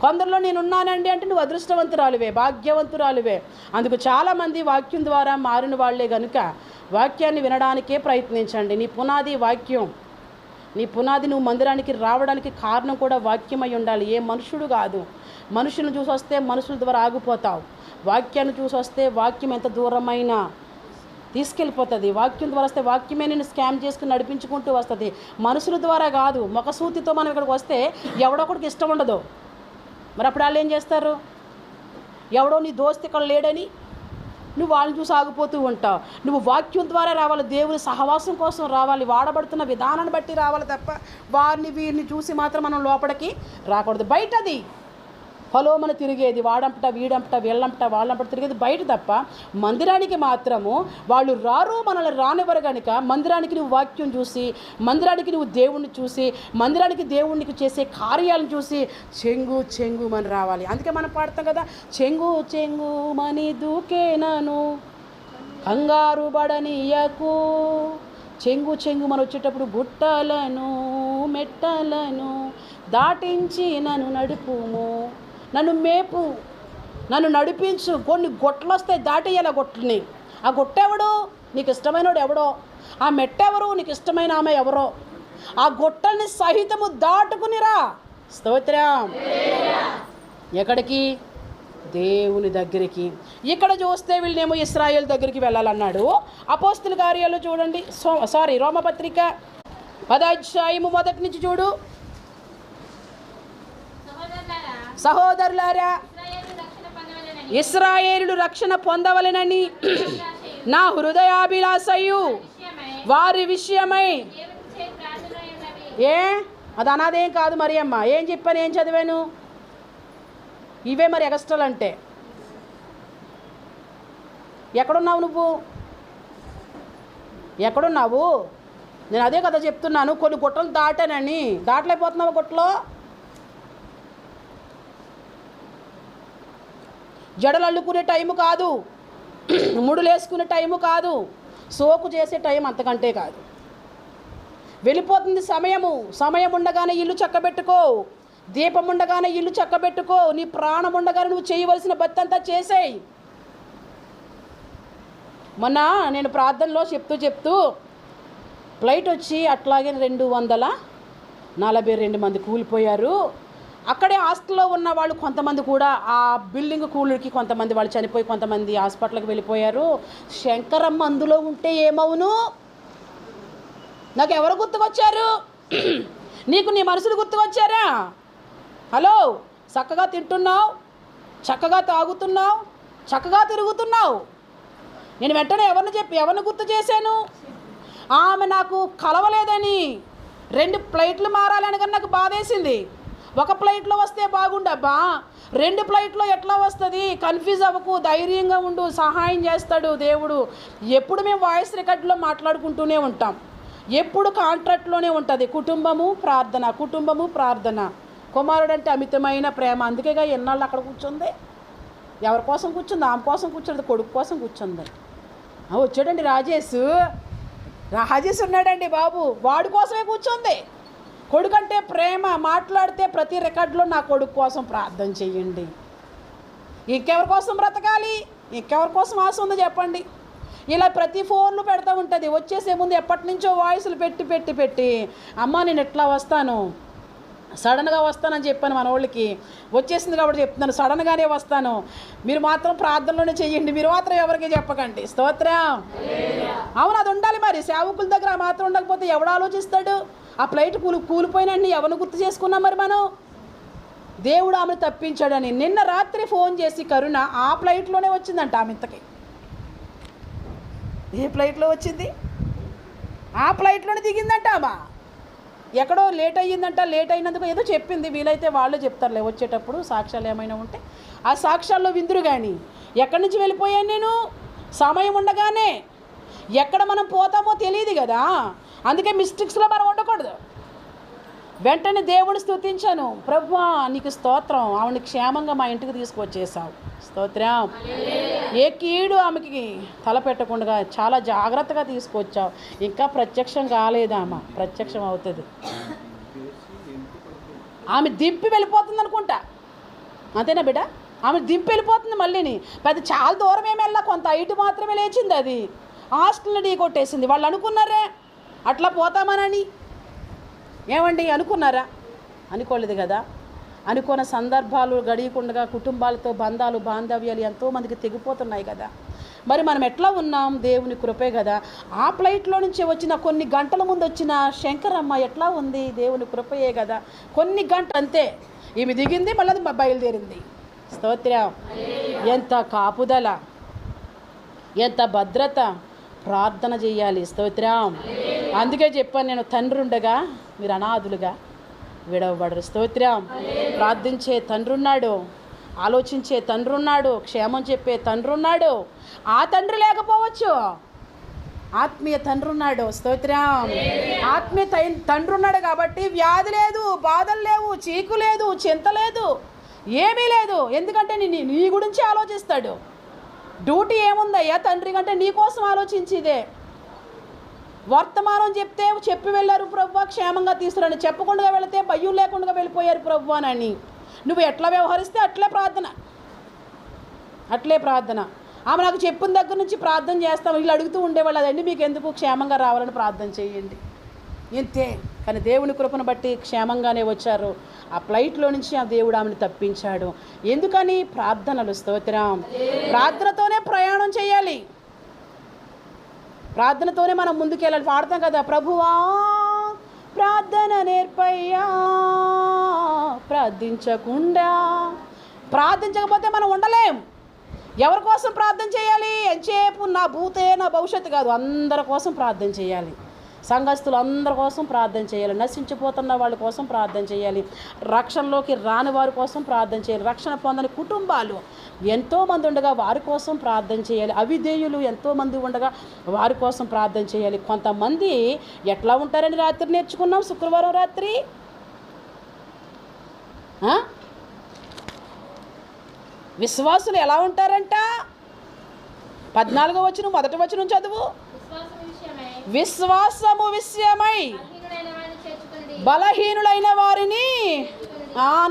కొందరిలో నేను ఉన్నానండి అంటే నువ్వు అదృష్టవంతురాలివే, భాగ్యవంతురాలివే. అందుకు చాలామంది వాక్యం ద్వారా మారిన వాళ్ళే కనుక వాక్యాన్ని వినడానికే ప్రయత్నించండి. నీ పునాది వాక్యం, నీ పునాది. నువ్వు మందిరానికి రావడానికి కారణం కూడా వాక్యమై ఉండాలి, ఏ మనుషుడు కాదు. మనుషులను చూసి వస్తే మనుషుల ద్వారా ఆగిపోతావు. వాక్యాన్ని చూసి వస్తే వాక్యం ఎంత దూరమైనా తీసుకెళ్ళిపోతుంది. వాక్యం ద్వారా వస్తే వాక్యమే నేను స్కామ్ చేసుకుని నడిపించుకుంటూ వస్తుంది, మనుషుల ద్వారా కాదు. ముఖసూతితో మనం ఇక్కడికి వస్తే ఎవడొకడికి ఇష్టం ఉండదు. మరి అప్పుడు వాళ్ళు ఏం చేస్తారు? ఎవడో నీ దోస్తు ఇక్కడ లేడని నువ్వు వాళ్ళని చూసి ఆగిపోతూ ఉంటావు. నువ్వు వాక్యం ద్వారా రావాలి, దేవుని సహవాసం కోసం రావాలి, వాడబడుతున్న విధానాన్ని బట్టి రావాలి తప్ప వారిని వీరిని చూసి మాత్రం మనం లోపలికి రాకూడదు. బయటది పొలోమని తిరిగేది, వాడంపట వీడంపట వీళ్ళంపట వాళ్ళంపట తిరిగేది బయట తప్ప మందిరానికి మాత్రము వాళ్ళు రారు, మనల్ని రానివ్వరు. కనుక మందిరానికి నువ్వు వాక్యం చూసి, మందిరానికి నువ్వు దేవుణ్ణి చూసి, మందిరానికి దేవునికి చేసే కార్యాలను చూసి చెంగు చెంగుమని రావాలి. అందుకే మనం పాడతాం కదా, చెంగు చెంగుమని దూకేనాను కంగారు బడనీయకు. చెంగు చెంగుమని వచ్చేటప్పుడు గుట్టలను మెట్టలను దాటించి నన్ను నడుపుము, నన్ను మేపు, నన్ను నడిపించు. కొన్ని గొట్టలు వస్తాయి, దాటేయాలి ఆ గొట్టలని. ఆ గొట్టెవడు? నీకు ఇష్టమైనడు ఎవడో. ఆ మెట్టెవరు? నీకు ఇష్టమైన ఆమె ఎవరో. ఆ గొట్టల్ని సహితము దాటుకునిరా. స్తోత్రం. ఎక్కడికి? దేవుని దగ్గరికి. ఇక్కడ చూస్తే వీళ్ళనేమో ఇశ్రాయేల్ దగ్గరికి వెళ్ళాలన్నాడు. అపోస్తుల కార్యాలు చూడండి, రోమపత్రిక 10వ అధ్యాయము 1 నుంచి చూడు. సహోదరులారా, ఇశ్రాయేలుడు రక్షణ పొందవలెనని నా హృదయాభిలాషయు వారి విషయమై. అది అనాదేం కాదు మరి అమ్మ. ఏం చెప్పాను, ఏం చదివాను? ఇవే మరి ఎగస్ట్రాలు అంటే. ఎక్కడున్నావు నువ్వు? ఎక్కడున్నావు? నేను అదే కదా చెప్తున్నాను, కొన్ని గుట్టలు దాటానని. దాటలేకపోతున్నావు గుట్టలో. జడలు అల్లుకునే టైము కాదు, ముడులు వేసుకునే టైము కాదు, సోకు చేసే టైం అంతకంటే కాదు. వెళ్ళిపోతుంది సమయము. సమయం ఉండగానే ఇల్లు చక్కబెట్టుకో, దీపం ఉండగానే ఇల్లు చక్కబెట్టుకో, నీ ప్రాణం ఉండగానే నువ్వు చేయవలసిన బతి అంతా చేసేయి. మొన్న నేను ప్రార్థనలో చెప్తూ ఫ్లైట్ వచ్చి అట్లాగే 242 మంది కూలిపోయారు. అక్కడే హాస్టల్లో ఉన్న వాళ్ళు కొంతమంది కూడా ఆ బిల్డింగ్ కూలికి కొంతమంది వాళ్ళు చనిపోయి కొంతమంది హాస్పిటల్కి వెళ్ళిపోయారు. శంకరమ్మ అందులో ఉంటే ఏమవును? నాకు ఎవరు గుర్తుకొచ్చారు? నీకు నీ మనుషులు గుర్తుకొచ్చారా? హలో, చక్కగా తింటున్నావు, చక్కగా తాగుతున్నావు, చక్కగా తిరుగుతున్నావు. నేను వెంటనే ఎవరిని గుర్తు చేశాను? ఆమె నాకు కలవలేదని, 2 ఫ్లైట్లు మారాలని కానీ నాకు బాధేసింది. ఒక ఫ్లైట్లో వస్తే బాగుండబ్బా, 2 ఫ్లైట్లో ఎట్లా వస్తుంది? కన్ఫ్యూజ్ అవ్వకు, ధైర్యంగా ఉండు, సహాయం చేస్తాడు దేవుడు. ఎప్పుడు మేము వాయిస్ రికార్డులో మాట్లాడుకుంటూనే ఉంటాం, ఎప్పుడు కాంట్రాక్ట్లోనే ఉంటుంది కుటుంబము ప్రార్థన, కుటుంబము ప్రార్థన. కుమారుడు అంటే అమితమైన ప్రేమ, అందుకేగా ఎన్నాళ్ళు అక్కడ కూర్చుంది. ఎవరి కోసం కూర్చుంది? ఆమె కోసం కూర్చుంది, కొడుకు కోసం కూర్చుంది. వచ్చాడండి రాజేష్ ఉన్నాడండి బాబు, వాడి కోసమే కూర్చుంది. కొడుకు అంటే ప్రేమ. మాట్లాడితే ప్రతి రికార్డులో నా కొడుకు కోసం ప్రార్థన చెయ్యండి. ఇంకెవరి కోసం బ్రతకాలి? ఇంకెవరి కోసం ఆశ ఉందో చెప్పండి? ఇలా ప్రతి ఫోన్లు పెడతా ఉంటుంది. వచ్చేసే ముందు ఎప్పటి నుంచో వాయిస్లు పెట్టి అమ్మ నేను ఎట్లా వస్తాను, సడన్గా వస్తానని చెప్పాను మన వాళ్ళకి. వచ్చేసింది కాబట్టి చెప్తున్నాను, సడన్గానే వస్తాను, మీరు మాత్రం ప్రార్థనలోనే చెయ్యండి, మీరు మాత్రం ఎవరికి చెప్పకండి. స్తోత్రం. అవును, అది ఉండాలి మరి. సేవకుల దగ్గర మాత్రం ఉండకపోతే ఎవడు ఆలోచిస్తాడు? ఆ ఫ్లైట్ కూలిపోయినండి ఎవరిని గుర్తు చేసుకున్నాం మరి మనం? దేవుడు ఆమెను తప్పించాడని. నిన్న రాత్రి ఫోన్ చేసి కరుణ ఆ ఫ్లైట్లోనే వచ్చిందంట. ఆమె ఇంతకి ఏ ఫ్లైట్లో వచ్చింది? ఆ ఫ్లైట్లోనే దిగిందంట. ఆమె ఎక్కడో లేట్ అయ్యిందంట. లేట్ అయినందుకు ఏదో చెప్పింది. వీలైతే వాళ్ళే చెప్తారులే వచ్చేటప్పుడు సాక్ష్యాలు ఏమైనా ఉంటే. ఆ సాక్ష్యాల్లో విందురు. కానీ ఎక్కడి నుంచి వెళ్ళిపోయాను నేను? సమయం ఉండగానే. ఎక్కడ మనం పోతామో తెలియదు కదా, అందుకే మిస్టేక్స్లో మనం ఉండకూడదు. వెంటనే దేవుని స్తుతించాను. ప్రభువా నీకు స్తోత్రం, ఆవిడని క్షేమంగా మా ఇంటికి తీసుకువచ్చేసావు. స్తోత్రం. ఏ కీడు ఆమెకి తలపెట్టకుండా చాలా జాగ్రత్తగా తీసుకొచ్చావు. ఇంకా ప్రత్యక్షం కాలేదు, ఆమె ప్రత్యక్షం అవుతుంది. ఆమె దింపి వెళ్ళిపోతుంది అనుకుంటా, అంతేనా బిడ్డ? ఆమె దింపి వెళ్ళిపోతుంది మళ్ళీని. పెద్ద చాలా దూరం ఏమి వెళ్ళా, కొంత హైట్ మాత్రమే లేచింది. అది హాస్టల్ని ఢీ కొట్టేసింది. వాళ్ళు అనుకున్నారే అట్లా పోతామనని. ఏమండి అనుకున్నారా? అనుకోలేదు కదా. అనుకున్న సందర్భాలు గడియకుండా కుటుంబాలతో బంధాలు బాంధవ్యాలు ఎంతోమందికి తెగిపోతున్నాయి కదా. మరి మనం ఎట్లా ఉన్నాం? దేవుని కృపే కదా. ఆ ఫ్లైట్లో నుంచి వచ్చిన కొన్ని గంటల ముందు వచ్చిన శంకరమ్మ ఎట్లా ఉంది? దేవుని కృపయే కదా. కొన్ని గంటలు అంతే, ఈమె దిగింది, మళ్ళీ బయలుదేరింది. స్తోత్రం. ఎంత కాపుదల, ఎంత భద్రత. ప్రార్థన చేయాలి. స్తోత్రం. అందుకే చెప్పాను నేను, తండ్రి ఉండగా మీరు అనాథులుగా విడవబడరు. స్తోత్రం. ప్రార్థించే తండ్రి ఉన్నాడు, ఆలోచించే తండ్రి ఉన్నాడు, క్షేమం చెప్పే తండ్రి ఉన్నాడు. ఆ తండ్రి లేకపోవచ్చు, ఆత్మీయ తండ్రి ఉన్నాడు. స్తోత్రం. ఆత్మీయ తండ్రి ఉన్నాడు కాబట్టి వ్యాధి లేదు, బాధలు లేవు, చీకు లేదు, చింత లేదు, ఏమీ లేదు. ఎందుకంటే నీ గురించి ఆలోచిస్తాడు. డ్యూటీ ఏముందయ్యా తండ్రి కంటే? నీ కోసం ఆలోచించిదే. వర్తమానం చెప్పి వెళ్ళారు ప్రభువా క్షేమంగా తీసుకురండి, చెప్పకుండా వెళితే భయం లేకుండా వెళ్ళిపోయారు ప్రభువా అని. నువ్వు ఎట్లా వ్యవహరిస్తే అట్లే ప్రార్థన. ఆమె నాకు చెప్పిన దగ్గర నుంచి ప్రార్థన చేస్తాం. వీళ్ళు అడుగుతూ ఉండేవాళ్ళు, అదండి మీకు ఎందుకు, క్షేమంగా రావాలని ప్రార్థన చేయండి, ఇంతే. కానీ దేవుని కృపను బట్టి క్షేమంగానే వచ్చారు. ఆ ఫ్లైట్లో నుంచి ఆ దేవుడు ఆమెను తప్పించాడు. ఎందుకని? ప్రార్థనలు. స్తోత్రం. ప్రార్థనతోనే ప్రయాణం చేయాలి, ప్రార్థనతోనే మనం ముందుకెళ్ళాలి. పాడతాం కదా, ప్రభువా ప్రార్థన నేర్పయ్యా, ప్రార్థించకపోతే మనం ఉండలేం. ఎవరి కోసం ప్రార్థన చేయాలి? ఎంతసేపు నా భూతే నా భవిష్యత్తు కాదు, అందరి కోసం ప్రార్థన చేయాలి. సంఘస్థులు అందరి కోసం ప్రార్థన చేయాలి. నశించిపోతున్న వాళ్ళ కోసం ప్రార్థన చేయాలి. రక్షణలోకి రాని వారి కోసం ప్రార్థన చేయాలి. రక్షణ పొందని కుటుంబాలు ఎంతోమంది ఉండగా వారి కోసం ప్రార్థన చేయాలి. అవిధేయులు ఎంతోమంది ఉండగా వారి కోసం ప్రార్థన చేయాలి. కొంతమంది ఎట్లా ఉంటారని రాత్రి నేర్చుకున్నాం, శుక్రవారం రాత్రి. విశ్వాసులు ఎలా ఉంటారంట? 14వ వచనం మొదటి వచనం చదువు. విశ్వాసము విషయమై బలహీనులైన వారిని.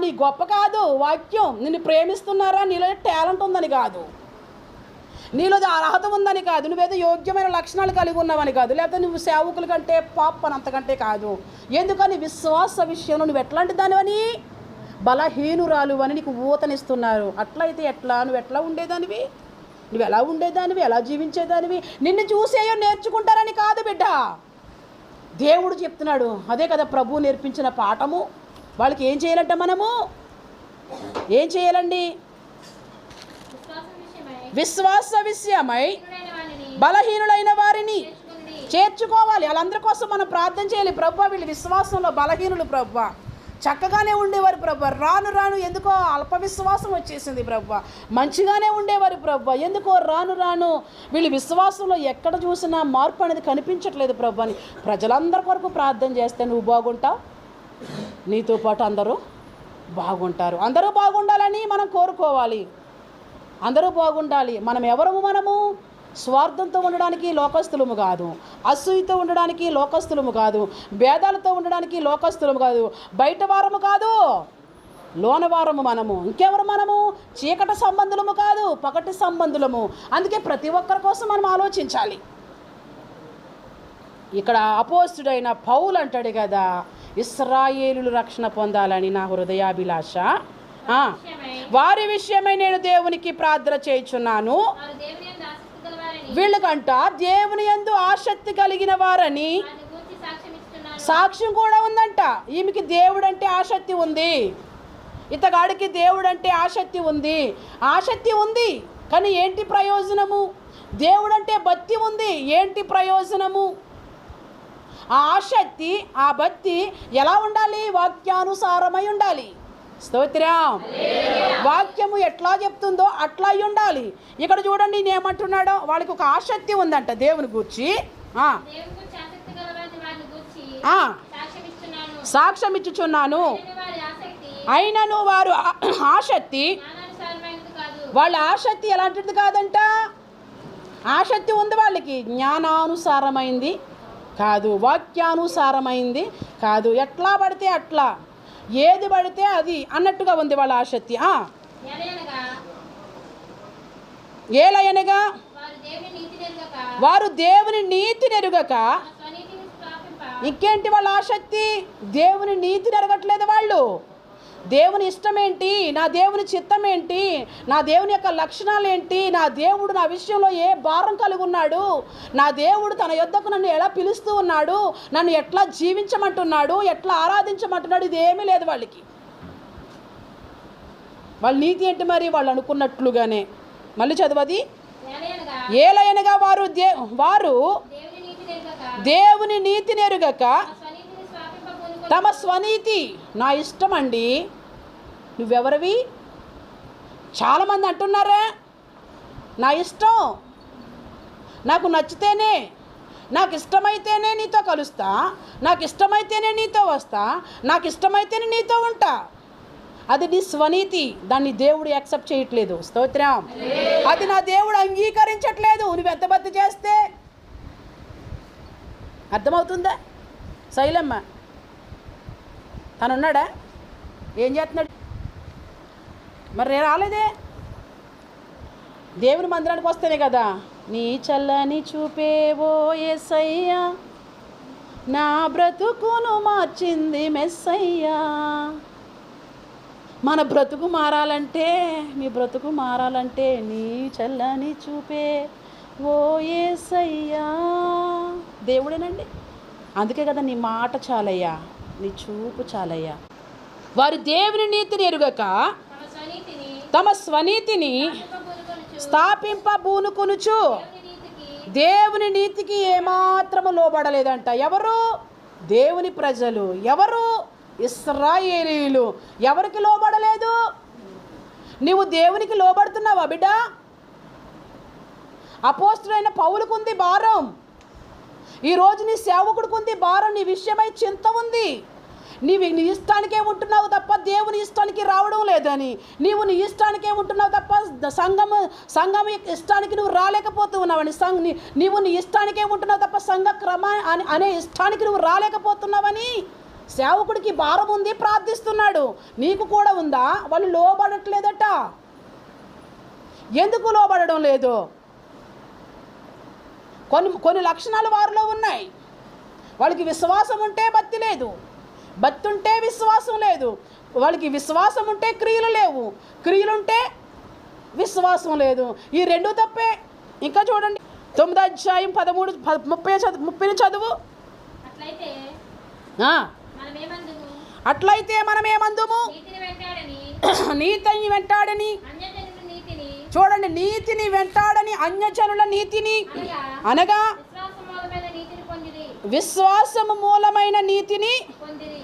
నీ గొప్ప కాదు వాక్యం, నిన్ను ప్రేమిస్తున్నారా, నీలో టాలెంట్ ఉందని కాదు, నీలో అర్హత ఉందని కాదు, నువ్వేదో యోగ్యమైన లక్షణాలు కలిగి ఉన్నావని కాదు, లేకపోతే నువ్వు సేవకుల కంటే పాపని అంతకంటే కాదు. ఎందుకని? విశ్వాస విషయంలో నువ్వు ఎట్లాంటి దానివని, బలహీనురాలు అని నీకు ఊతనిస్తున్నారు. అట్లయితే ఎట్లా? నువ్వు ఎట్లా ఉండేదానివి? నువ్వు ఎలా ఉండేదానివి, ఎలా జీవించేదానివి? నిన్ను చూసేయో నేర్చుకుంటారని కాదు బిడ్డ, దేవుడు చెప్తున్నాడు. అదే కదా ప్రభువు నేర్పించిన పాఠము. వాళ్ళకి ఏం చేయాలంట? మనము ఏం చేయాలండి? విశ్వాస విషయమై బలహీనులైన వారిని చేర్చుకోవాలి. వాళ్ళందరి కోసం మనం ప్రార్థన చేయాలి. ప్రభువా వీళ్ళు విశ్వాసంలో బలహీనులు ప్రభువా, చక్కగానే ఉండేవారు ప్రభువా, రాను రాను ఎందుకో అల్ప విశ్వాసం వచ్చేసింది ప్రభువా, మంచిగానే ఉండేవారు ప్రభువా, ఎందుకో రాను రాను వీళ్ళు విశ్వాసంలో ఎక్కడ చూసినా మార్పు అనేది కనిపించట్లేదు ప్రభువా అని ప్రజలందరి కొరకు ప్రార్థన చేస్తే నువ్వు బాగుంటావు, నీతో పాటు అందరూ బాగుంటారు. అందరూ బాగుండాలని మనం కోరుకోవాలి. అందరూ బాగుండాలి. మనము స్వార్థంతో ఉండడానికి లోకస్తులము కాదు, అసూయతో ఉండడానికి లోకస్తులము కాదు, భేదాలతో ఉండడానికి లోకస్తులము కాదు, బయట వారము కాదు, లోనవారము మనము. ఇంకెవరు మనము? చీకటి సంబంధులము కాదు, పగటి సంబంధులము. అందుకే ప్రతి ఒక్కరి కోసం మనం ఆలోచించాలి. ఇక్కడ అపోస్తుడైన పౌలు అంటాడు కదా, ఇశ్రాయేలులు రక్షణ పొందాలని నా హృదయాభిలాష, వారి విషయమై నేను దేవునికి ప్రార్థన చేయుచున్నాను. వీళ్ళకంట దేవుని యందు ఆసక్తి కలిగిన వారని సాక్ష్యం కూడా ఉందంట. ఈమెకి దేవుడు అంటే ఆసక్తి ఉంది, ఇతగాడికి దేవుడు అంటే ఆసక్తి ఉంది. కానీ ఏంటి ప్రయోజనము? దేవుడు అంటే భక్తి ఉంది, ఏంటి ప్రయోజనము? ఆ ఆసక్తి, ఆ భక్తి ఎలా ఉండాలి? వాక్యానుసారమై ఉండాలి. స్తోత్రం. వాక్యము ఎట్లా చెప్తుందో అట్లా ఉండాలి. ఇక్కడ చూడండి నేనేమంటున్నాడో, వాళ్ళకి ఒక ఆసక్తి ఉందంట దేవుని గూర్చి. సాక్ష్యం ఇచ్చుచున్నాను, అయినను వారు ఆసక్తి, వాళ్ళ ఆసక్తి ఎలాంటిది కాదంట. ఆసక్తి ఉంది వాళ్ళకి, జ్ఞానానుసారమైంది కాదు, వాక్యానుసారమైంది కాదు, ఎట్లా పడితే అట్లా, ఏది పడితే అది అన్నట్టుగా ఉంది వాళ్ళ ఆసక్తి. ఏలయనగా వారు దేవుని నీతి నెరుగక, ఇంకేంటి వాళ్ళ ఆసక్తి? దేవుని నీతి నెరగట్లేదు వాళ్ళు. దేవుని ఇష్టం ఏంటి, నా దేవుని చిత్తం ఏంటి, నా దేవుని యొక్క లక్షణాలు ఏంటి, నా దేవుడు నా విషయంలో ఏ భారం కలిగి ఉన్నాడు, నా దేవుడు తన యొద్దకు నన్ను ఎలా పిలుస్తూ ఉన్నాడు, నన్ను ఎట్లా జీవించమంటున్నాడు, ఎట్లా ఆరాధించమంటున్నాడు, ఇది ఏమీ లేదు వాళ్ళకి. వాళ్ళ నీతి ఏంటి మరి? వాళ్ళు అనుకున్నట్లుగానే. మళ్ళీ చదవది. ఏలయనగా వారు దేవుని నీతి నెరుగక తమ స్వనీతి, నా ఇష్టం అండి. నువ్వెవరివి? చాలామంది అంటున్నారా, నా ఇష్టం, నాకు నచ్చితేనే, నాకు ఇష్టమైతేనే నీతో కలుస్తా, నాకు ఇష్టమైతేనే నీతో వస్తా, నాకు ఇష్టమైతేనే నీతో ఉంటా. అది నీ స్వనీతి, దాన్ని దేవుడు యాక్సెప్ట్ చేయట్లేదు. స్తోత్రం. అది నా దేవుడు అంగీకరించట్లేదు. నువ్వు ఎంత బద్ద చేస్తే. అర్థమవుతుందా? శైలమ్మ తనున్నాడా? ఏం చేస్తున్నాడు? మరి నేను రాలేదే. దేవుని మందిరానికి వస్తేనే కదా. నీ చల్లని చూపేవో యేసయ్యా, నా బ్రతుకును మార్చింది మెస్సయ్యా. మన బ్రతుకు మారాలంటే, మీ బ్రతుకు మారాలంటే నీ చల్లని చూపే ఓ యేసయ్యా. దేవుడేనండి. అందుకే కదా నీ మాట చాలయ్యా, నీ చూపు చాలయ్యా. వారి దేవుని నీతిని ఎరుగక తమ స్వనీతిని స్థాపింపబూనుకొనుచు దేవుని నీతికి ఏమాత్రము లోబడలేదంట. ఎవరు? దేవుని ప్రజలు. ఎవరు? ఇశ్రాయేలీయులు. ఎవరికి లోబడలేదు? నీవు దేవునికి లోబడుతున్నావా బిడ్డ? అపోస్తుడైన పౌలుకుంది భారం, ఈరోజు నీ సేవకుడికి ఉంది భారం, నీ విషయమై చింత ఉంది. నీవు నీ ఇష్టానికే ఉంటున్నావు తప్ప దేవుని ఇష్టానికి రావడం లేదని, నీవు నీ ఇష్టానికే ఉంటున్నావు తప్ప సంఘం ఇష్టానికి నువ్వు రాలేకపోతూ ఉన్నావని, నీవు నీ ఇష్టానికే ఉంటున్నావు తప్ప సంఘ క్రమ అనే ఇష్టానికి నువ్వు రాలేకపోతున్నావని సేవకుడికి భారం ఉంది, ప్రార్థిస్తున్నాడు. నీకు కూడా ఉందా? వాళ్ళు లోబడట్లేదట. ఎందుకు లోబడడం లేదు? కొన్ని లక్షణాలు వారిలో ఉన్నాయి. వాళ్ళకి విశ్వాసం ఉంటే భక్తి లేదు, భక్తి ఉంటే విశ్వాసం లేదు. వాళ్ళకి విశ్వాసం ఉంటే క్రియలు లేవు, క్రియలుంటే విశ్వాసం లేదు. ఈ రెండు తప్పే. ఇంకా చూడండి 9వ అధ్యాయం 13-30 చదువు. అట్లయితే మనమేమందుము? నీతిని వెంటాడని. చూడండి, నీతిని వెంటాడని, అన్యజనుల నీతిని అనగా విశ్వాసము మూలమైన నీతిని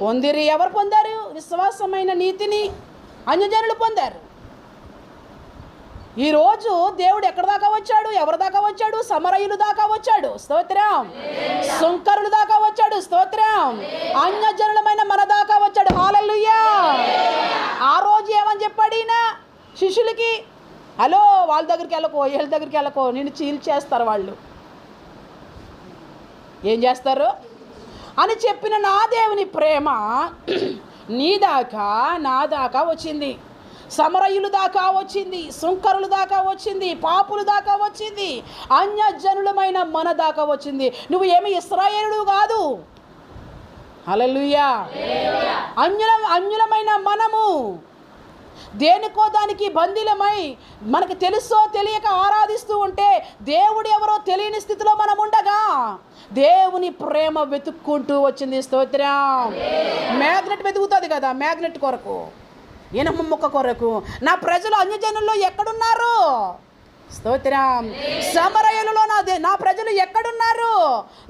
పొందిరి. ఎవరు పొందారు విశ్వాసమైన నీతిని? అన్యజనులు పొందారు. ఈరోజు దేవుడు ఎక్కడ దాకా వచ్చాడు? ఎవరి దాకా వచ్చాడు? సమరయులు దాకా వచ్చాడు, స్తోత్రం. సుంకరుల దాకా వచ్చాడు, స్తోత్రం. అన్యజనులమైన మన దాకా వచ్చాడు, హల్లెలూయా. ఆ రోజు ఏమని చెప్పాడు ఈయన శిష్యులకి? హలో, వాళ్ళ దగ్గరికి వెళ్ళకో, వీళ్ళ దగ్గరికి వెళ్ళకో, నిన్ను చీల్చేస్తారు వాళ్ళు. ఏం చేస్తారు అని చెప్పిన నా దేవుని ప్రేమ నీ దాకా నా దాకా వచ్చింది, సమరయులు దాకా వచ్చింది, సుంకరులు దాకా వచ్చింది, పాపులు దాకా వచ్చింది, అన్యజనులమైన మన దాకా వచ్చింది. నువ్వు ఏమి ఇశ్రాయేలుడు కాదు, హల్లెలూయా. అన్యులమైన మనము దేనికో దానికి బందీలమై మనకు తెలుసో తెలియక ఆరాధిస్తూ ఉంటే దేవుడు ఎవరో తెలియని స్థితిలో మనం ఉండగా దేవుని ప్రేమ వెతుక్కుంటూ వచ్చింది, స్తోత్రం. మ్యాగ్నెట్ వెతుకుతుంది కదా, మ్యాగ్నెట్ కొరకు, ఇనుము ముక్క కొరకు. నా ప్రజలు అన్యజనుల్లో ఎక్కడున్నారు? స్తోత్రం. సమరయులలో నా ప్రజలు ఎక్కడున్నారు?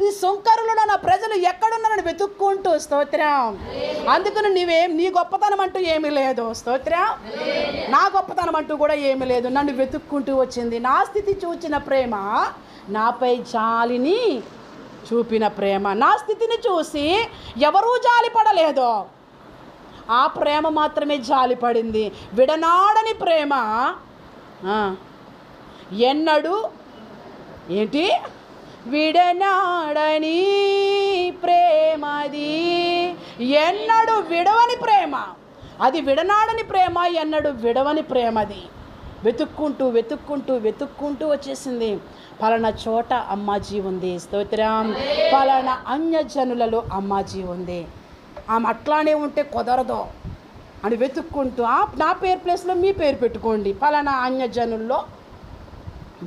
ఈ సుంకరులలో నా ప్రజలు ఎక్కడున్నారని వెతుక్కుంటూ, స్తోత్రం. అందుకని నీ గొప్పతనం అంటూ ఏమీ లేదు, స్తోత్రం. నా గొప్పతనం అంటూ కూడా ఏమీ లేదు. నన్ను వెతుక్కుంటూ వచ్చింది. నా స్థితి చూచిన ప్రేమ, నాపై జాలిని చూపిన ప్రేమ. నా స్థితిని చూసి ఎవరూ జాలి పడలేదు, ఆ ప్రేమ మాత్రమే జాలి పడింది. విడనాడని ప్రేమ. ఎన్నడు ఏంటి? విడనాడని ప్రేమది, ఎన్నడు విడవని ప్రేమ. అది విడనాడని ప్రేమ, ఎన్నడు విడవని ప్రేమది. వెతుక్కుంటూ వెతుక్కుంటూ వెతుక్కుంటూ వచ్చేసింది. పలానా చోట అమ్మాజీ ఉంది, స్తోత్రం. పలానా అన్యజనులలో అమ్మాజీ ఉంది, ఆమె అట్లానే ఉంటే కుదరదు అని వెతుక్కుంటూ నా పేరు ప్లేస్లో మీ పేరు పెట్టుకోండి. పలానా అన్యజనుల్లో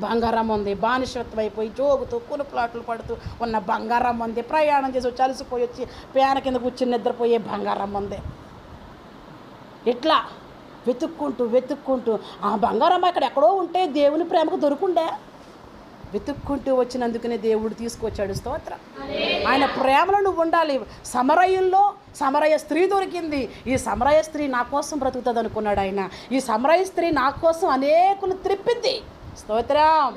బంగారం ఉంది, బానిసత్వం అయిపోయి జోగుతూ కునుపులాట్లు పడుతూ ఉన్న బంగారం ఉంది, ప్రయాణం చేసి వచ్చి అలసిపోయి వచ్చి పేన కింద కూర్చుని నిద్రపోయే బంగారం ఉంది. ఇట్లా వెతుక్కుంటూ వెతుక్కుంటూ ఆ బంగారం అక్కడ ఎక్కడో ఉంటే దేవుని ప్రేమకు దొరుకుండే. వెతుక్కుంటూ వచ్చినందుకనే దేవుడు తీసుకొచ్చాడు, స్తోత్రం. ఆయన ప్రేమలో నువ్వు ఉండాలి. సమరయుల్లో సమరయ స్త్రీ దొరికింది. ఈ సమరయ స్త్రీ నా కోసం బ్రతుకుతుంది అనుకున్నాడు ఆయన. ఈ సమరయ స్త్రీ నా కోసం అనేకులు త్రిప్పింది, స్తోత్రం.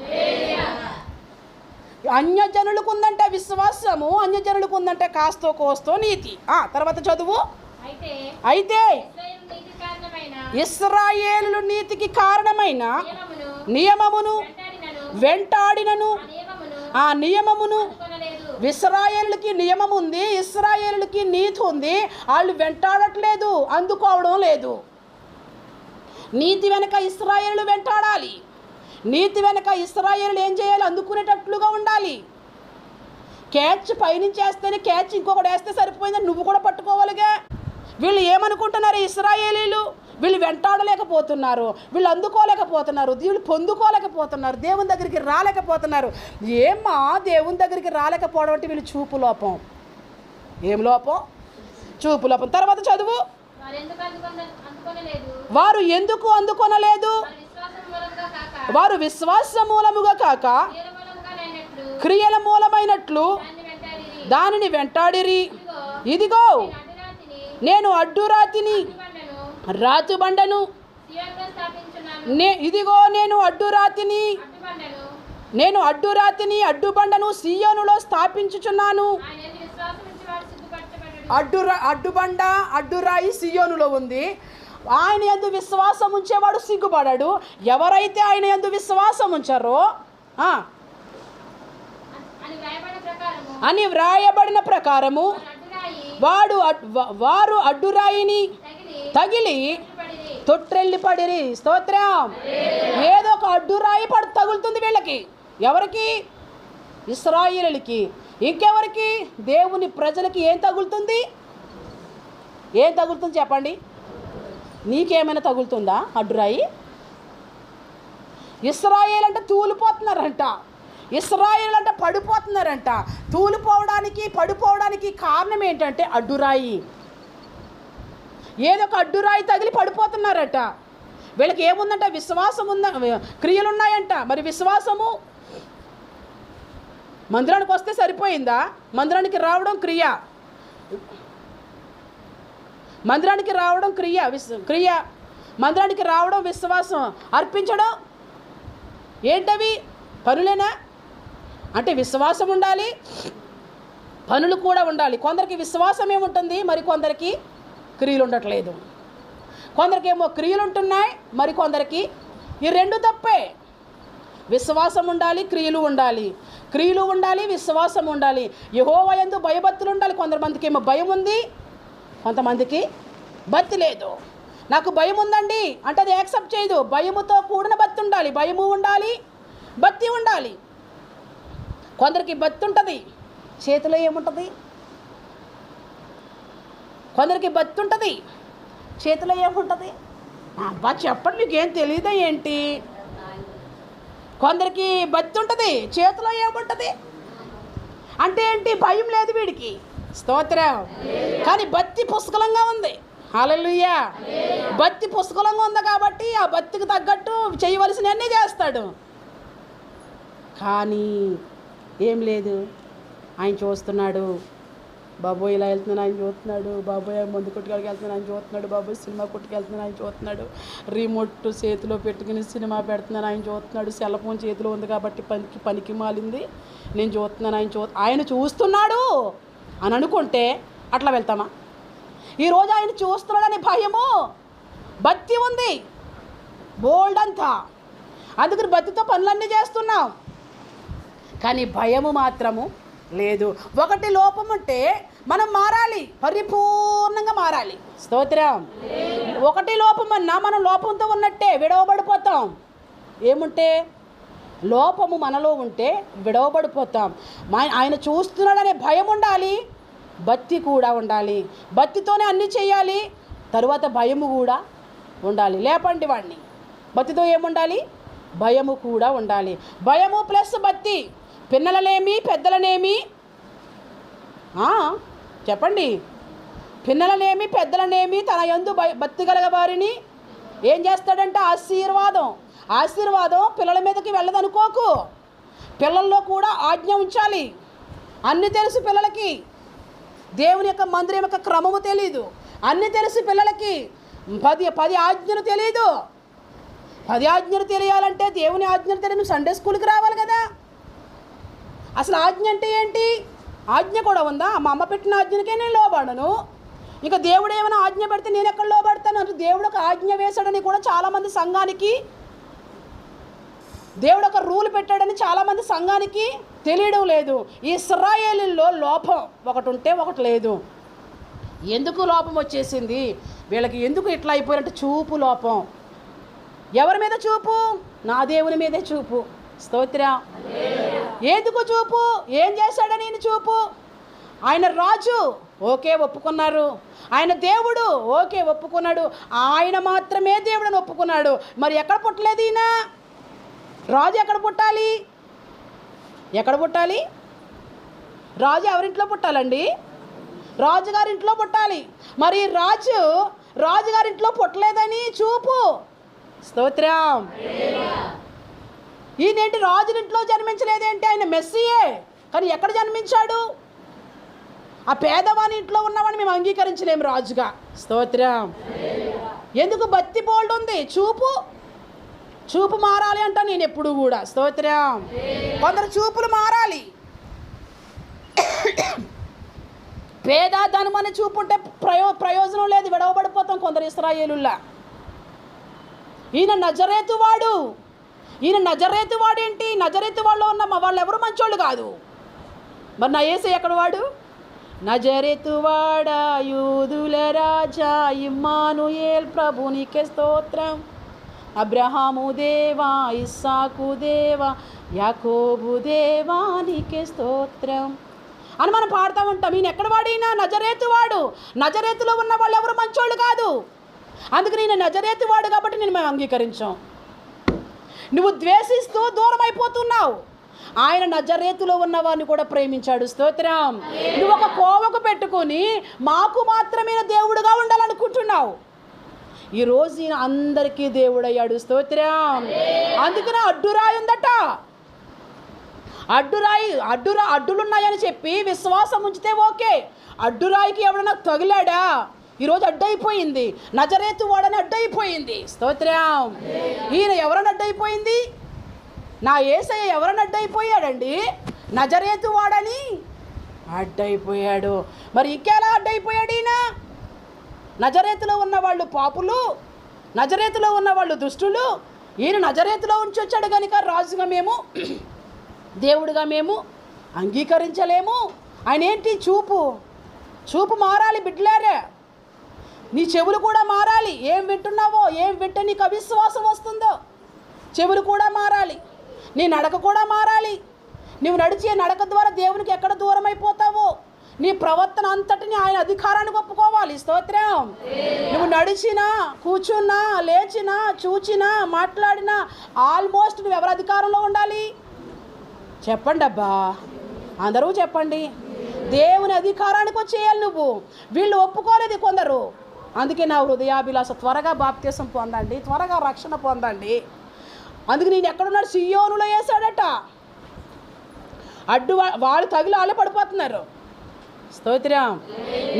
అన్యజనులకు ఉందంటే విశ్వాసము, అన్యజనులకు ఉందంటే కాస్తో కోస్తో నీతి. తర్వాత చదువు. అయితే ఇశ్రాయేలు నీతికి కారణమైన నియమమును వెంటాడినను, ఆ నియమమును, ఇశ్రాయేలుకి నియమం ఉంది, ఇశ్రాయేలుకి నీతి ఉంది, వాళ్ళు వెంటాడట్లేదు, అందుకోవడం లేదు. నీతి వెనక ఇశ్రాయేలు వెంటాడాలి, నీతి వెనక ఇశ్రాయేలు ఏం చేయాలి? అందుకునేటట్లుగా ఉండాలి. క్యాచ్ పైనుంచి వేస్తేనే క్యాచ్ ఇంకొకటి వేస్తే సరిపోయిందని నువ్వు కూడా పట్టుకోవాలిగా. వీళ్ళు ఏమనుకుంటున్నారు? ఇశ్రాయేలీలు వీళ్ళు వెంటాడలేకపోతున్నారు, వీళ్ళు అందుకోలేకపోతున్నారు, వీళ్ళు పొందుకోలేకపోతున్నారు, దేవుని దగ్గరికి రాలేకపోతున్నారు. ఏమ్మా దేవుని దగ్గరికి రాలేకపోవడం అంటే వీళ్ళు చూపు లోపం. ఏం లోపం? చూపు లోపం. తర్వాత చదువు. వారు ఎందుకు అందుకొనలేదు? వారు విశ్వాస మూలముగా కాక క్రియల మూలమైనట్లు దానిని వెంటాడిరి. ఇదిగో నేను అడ్డురాతిని రాతుబండను, ఇదిగో నేను అడ్డురాతిని అడ్డుబండను సియోనులో స్థాపించుచున్నాను. అడ్డుబండ అడ్డురాయి సియోనులో ఉంది. ఆయన యందు విశ్వాసం ఉంచేవాడు సిగ్గుపడాడు. ఎవరైతే ఆయన యందు విశ్వాసం ఉంచారో అని వ్రాయబడిన ప్రకారము వారు అడ్డురాయిని తగిలి తొట్రెళ్ళి పడిరి, స్తోత్రం. ఏదో ఒక అడ్డురాయి తగులుతుంది వీళ్ళకి. ఎవరికి? ఇశ్రాయేలుకి. ఇంకెవరికి? దేవుని ప్రజలకి ఏం తగులుతుంది? ఏం తగులుతుంది చెప్పండి? నీకేమైనా తగులుతుందా అడ్డురాయి? ఇశ్రాయేలు అంటే తూలిపోతున్నారంట, ఇశ్రాయేలు అంటే పడిపోతున్నారంట. తూలిపోవడానికి పడిపోవడానికి కారణం ఏంటంటే అడ్డురాయి. ఏదో ఒక అడ్డురాయి తగిలి పడిపోతున్నారట. వీళ్ళకి ఏముందంట? విశ్వాసం ఉంద, క్రియలు ఉన్నాయంట. మరి విశ్వాసము మందిరానికి వస్తే సరిపోయిందా? మందిరానికి రావడం క్రియ, మందిరానికి రావడం క్రియ, మందిరానికి రావడం విశ్వాసం, అర్పించడం ఏంటవి? పనులేనా? అంటే విశ్వాసం ఉండాలి, పనులు కూడా ఉండాలి. కొందరికి విశ్వాసం ఏముంటుంది, మరి కొందరికి క్రియలు ఉండట్లేదు. కొందరికి ఏమో క్రియలు ఉంటున్నాయి, మరి కొందరికి ఈ రెండు తప్పే. విశ్వాసం ఉండాలి, క్రియలు ఉండాలి, క్రియలు ఉండాలి, విశ్వాసం ఉండాలి. యెహోవా యందు భయభక్తులు ఉండాలి. కొంతమందికి ఏమో భయం ఉంది, కొంతమందికి భక్తి లేదు. నాకు భయం ఉందండి అంటే అది యాక్సెప్ట్ చేయదు. భయముతో కూడిన భక్తి ఉండాలి, భయము ఉండాలి, భక్తి ఉండాలి. కొందరికి భక్తి ఉంటుంది, చేతిలో ఏముంటుంది? కొందరికి భక్తి ఉంటుంది, చేతిలో ఏముంటుంది? అబ్బా చెప్పండి, మీకేం తెలియదా ఏంటి? కొందరికి భక్తి ఉంటుంది, చేతిలో ఏముంటుంది? అంటే ఏంటి? భయం లేదు వీడికి, స్తోత్రం. కానీ భక్తి పుష్కలంగా ఉంది. హల్లెలూయా. భక్తి పుష్కలంగా ఉంది కాబట్టి ఆ భక్తికి తగ్గట్టు చేయవలసినవన్నీ చేస్తాడు. కానీ ఏం లేదు, ఆయన చూస్తున్నాడు. బాబోయ్ ఇలా వెళ్తున్నాను ఆయన చూస్తున్నాడు, బాబోయ్ మందు కొట్టుకెళ్ళకి వెళ్తున్నాను ఆయన చూస్తున్నాడు, బాబోయ్ సినిమా కొట్టుకెళ్తున్నాను ఆయన చూస్తున్నాడు, రిమోట్ చేతిలో పెట్టుకుని సినిమా పెడుతున్నాను ఆయన చూస్తున్నాడు, సెల్ ఫోన్ చేతిలో ఉంది కాబట్టి పనికి మాలింది నేను చూస్తున్నాను ఆయన చూస్తున్నాడు అని అనుకుంటే అట్లా వెళ్తామా? ఈరోజు ఆయన చూస్తున్నాడని భయము, భక్తి ఉంది బోల్డ్ అంతా. అందుకని భక్తితో పనులన్నీ చేస్తున్నాం, కానీ భయము మాత్రము లేదు. ఒకటి లోపం ఉంటే మనం మారాలి, పరిపూర్ణంగా మారాలి. స్తోత్రం. ఒకటి లోపం అన్నా మనం లోపంతో ఉన్నట్టే, విడవబడిపోతాం. ఏముంటే లోపము మనలో ఉంటే విడవబడిపోతాం. ఆయన చూస్తున్నాడనే భయం ఉండాలి, భక్తి కూడా ఉండాలి. భక్తితోనే అన్నీ చేయాలి, తరువాత భయము కూడా ఉండాలి. లేపండి వాడిని. భక్తితో ఏముండాలి? భయము కూడా ఉండాలి. భయము ప్లస్ భక్తి. పిన్నలనేమి పెద్దలనేమి చెప్పండి, పిన్నలనేమి పెద్దలనేమి తన యందు భక్తి గల వారిని ఏం చేస్తాడంటే ఆశీర్వాదం పిల్లల మీదకి వెళ్ళదనుకోకు. పిల్లల్లో కూడా ఆజ్ఞ ఉంచాలి. అన్నీ తెలుసు పిల్లలకి, దేవుని యొక్క మందిరం యొక్క క్రమము తెలీదు. అన్నీ తెలుసు పిల్లలకి, 10 ఆజ్ఞలు తెలీదు. 10 ఆజ్ఞలు తెలియాలంటే దేవుని ఆజ్ఞలు తెలియదు, నువ్వు సండే స్కూల్కి రావాలి కదా. అసలు ఆజ్ఞ అంటే ఏంటి? ఆజ్ఞ కూడా ఉందా? మా అమ్మ పెట్టిన ఆజ్ఞకే నేను లోబడను, ఇంకా దేవుడు ఏమైనా ఆజ్ఞ పెడితే నేను ఎక్కడ లోబడతాను అంటే దేవుడు ఒక ఆజ్ఞ వేశాడని కూడా చాలామంది సంఘానికి, దేవుడు ఒక రూల్ పెట్టాడని చాలామంది సంఘానికి తెలియడం లేదు. ఇశ్రాయేలులో లోపం ఒకటి ఉంటే ఒకటి లేదు. ఎందుకు లోపం వచ్చేసింది వీళ్ళకి? ఎందుకు ఇట్లా అయిపోయినట్టు? చూపు లోపం. ఎవరి మీద చూపు? నా దేవుని మీదే చూపు. స్తోత్రం. ఎందుకు చూపు? ఏం చేశాడని నేను చూపు. ఆయన రాజు, ఓకే ఒప్పుకున్నారు. ఆయన దేవుడు, ఓకే ఒప్పుకున్నాడు. ఆయన మాత్రమే దేవుడని ఒప్పుకున్నాడు. మరి ఎక్కడ పుట్టలేదు ఈయన? రాజు ఎక్కడ పుట్టాలి? ఎక్కడ పుట్టాలి? రాజు ఎవరింట్లో పుట్టాలండి? రాజుగారింట్లో పుట్టాలి. మరి రాజుగారింట్లో పుట్టలేదని చూపు. స్తోత్రం. ఈయనేంటి రాజునింట్లో జన్మించలేదేంటి? ఆయన మెస్సీయే, కానీ ఎక్కడ జన్మించాడు? ఆ పేదవాని ఇంట్లో ఉన్నవాడిని మేము అంగీకరించలేము రాజుగా. స్తోత్రం. ఎందుకు? భక్తి బోల్డ్ ఉంది. చూపు మారాలి అంట నేను ఎప్పుడు కూడా. స్తోత్రం. కొందరు చూపులు మారాలి. పేద ధనమని చూపు ఉంటే ప్రయోజనం లేదు, విడవబడిపోతాం కొందరు ఇశ్రాయేలుల్లా. ఈయన నజరేతు వాడేంటి? నజరేతు వాళ్ళు ఉన్న వాళ్ళు ఎవరు మంచోళ్ళు కాదు. మరి నా యేసు ఎక్కడ వాడు? నజరేతు వాడా, యూదుల రాజా, ఇమ్మానుయేల్ ప్రభు నీకే స్తోత్రం. అబ్రహాము దేవా, ఇస్సాకు దేవా, యాకోబు దేవా నీకే స్తోత్రం అని మనం పాడుతూ ఉంటాం. ఈయన ఎక్కడ వాడినా నజరేతు వాడు. నజరేతులో ఉన్న వాళ్ళు ఎవరు మంచోళ్ళు కాదు. అందుకని నేను నజరేతు వాడు కాబట్టి నేను మేము అంగీకరించాం. నువ్వు ద్వేషిస్తూ దూరం అయిపోతున్నావు. ఆయన నజరేతులో ఉన్నవారిని కూడా ప్రేమించాడు. స్తోత్రం. నువ్వు ఒక కోవకు పెట్టుకొని మాకు మాత్రమే దేవుడుగా ఉండాలనుకుంటున్నావు. ఈరోజు ఈయన అందరికీ దేవుడయ్యాడు. స్తోత్రం. అందుకనే అడ్డురాయి ఉందట. అడ్డులున్నాయని చెప్పి విశ్వాసం ఉంచితే ఓకే. అడ్డురాయికి ఎవడన్నా తగిలాడా? ఈరోజు అడ్డైపోయింది. నజరేతు వాడని అడ్డైపోయింది. స్తోత్రం. ఈయన ఎవరని అడ్డైపోయింది? నా యేసయ్య ఎవరని అడ్డైపోయాడండి? నజరేతు వాడని అడ్డైపోయాడు. మరి ఇంకెలా అడ్డైపోయాడు ఈయన? నజరేతులో ఉన్నవాళ్ళు పాపులు, నజరేతులో ఉన్నవాళ్ళు దుష్టులు. ఈయన నజరేతులో ఉంచి వచ్చాడు కనుక రాజుగా మేము, దేవుడిగా మేము అంగీకరించలేము. ఆయన ఏంటి? చూపు మారాలి బిడ్డలారా. నీ చెవులు కూడా మారాలి. ఏం వింటున్నావో, ఏం వింటే నీకు అవిశ్వాసం వస్తుందో చెవులు కూడా మారాలి. నీ నడక కూడా మారాలి. నువ్వు నడిచే నడక ద్వారా దేవునికి ఎక్కడ దూరం అయిపోతావో, నీ ప్రవర్తన అంతటిని ఆయన అధికారానికి ఒప్పుకోవాలి. స్తోత్రం. నువ్వు నడిచినా, కూర్చున్నా, లేచినా, చూచినా, మాట్లాడినా ఆల్మోస్ట్ నువ్వు ఎవరి అధికారంలో ఉండాలి? చెప్పండి అబ్బా, అందరూ చెప్పండి. దేవుని అధికారానికి వచ్చేయాలి నువ్వు. వీళ్ళు ఒప్పుకోలేదు కొందరు. అందుకే నా హృదయాభిలాష, త్వరగా బాప్తీసం పొందండి, త్వరగా రక్షణ పొందండి. అందుకే నేను ఎక్కడున్నాడు? సియోనులో వేసాడట. వాళ్ళు తగిలి వాళ్ళే పడిపోతున్నారు. స్తోత్రం.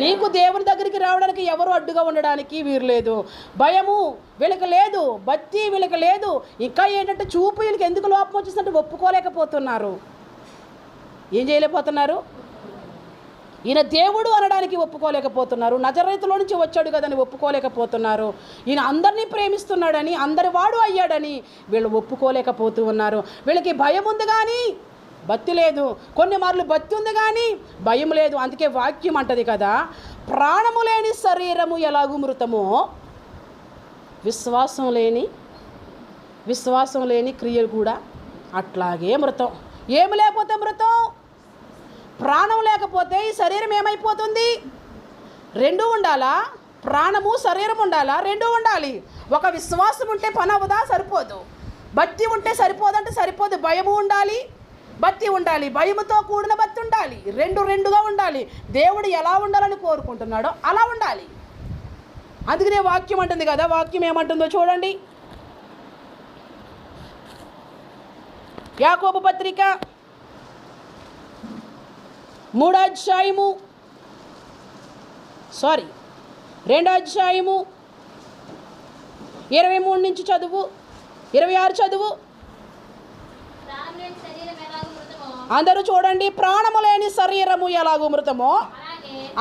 నీకు దేవుని దగ్గరికి రావడానికి ఎవరు అడ్డుగా ఉండడానికి వీరు లేదు. భయము వీళ్ళకి లేదు, భక్తి వీళ్ళకి లేదు. ఇంకా ఏంటంటే చూపు వీళ్ళకి ఎందుకు లోపం వచ్చేసిందంటే ఒప్పుకోలేకపోతున్నారు. ఏం చేయలేకపోతున్నారు? ఈయన దేవుడు అనడానికి ఒప్పుకోలేకపోతున్నారు. నజరేతులో నుంచి వచ్చాడు కదని ఒప్పుకోలేకపోతున్నారు. ఈయన అందరినీ ప్రేమిస్తున్నాడని, అందరి వాడు అయ్యాడని వీళ్ళు ఒప్పుకోలేకపోతూ ఉన్నారు. వీళ్ళకి భయం ఉంది కానీ భక్తి లేదు. కొన్ని మార్లు భక్తి ఉంది కానీ భయం లేదు. అందుకే వాక్యం అంటది కదా, ప్రాణము లేని శరీరము ఎలాగూ మృతమో విశ్వాసం లేని క్రియలు కూడా అట్లాగే మృతం. ఏమి లేకపోతే మృతం? ప్రాణం లేకపోతే ఈ శరీరం ఏమైపోతుంది? రెండూ ఉండాలా? ప్రాణము శరీరం ఉండాలా? రెండూ ఉండాలి. ఒక విశ్వాసం ఉంటే పని అవ్వదా? సరిపోదు. భక్తి ఉంటే సరిపోదంటే సరిపోదు. భయము ఉండాలి, భక్తి ఉండాలి. భయముతో కూడిన భక్తి ఉండాలి. రెండుగా ఉండాలి. దేవుడు ఎలా ఉండాలని కోరుకుంటున్నాడో అలా ఉండాలి. అందుకనే వాక్యం అంటుంది కదా, వాక్యం ఏమంటుందో చూడండి. యాకోబు పత్రిక 2వ అధ్యాయము 23 నుంచి చదువు, 26 చదువు. అందరూ చూడండి. ప్రాణము లేని శరీరము ఎలాగూ మృతమో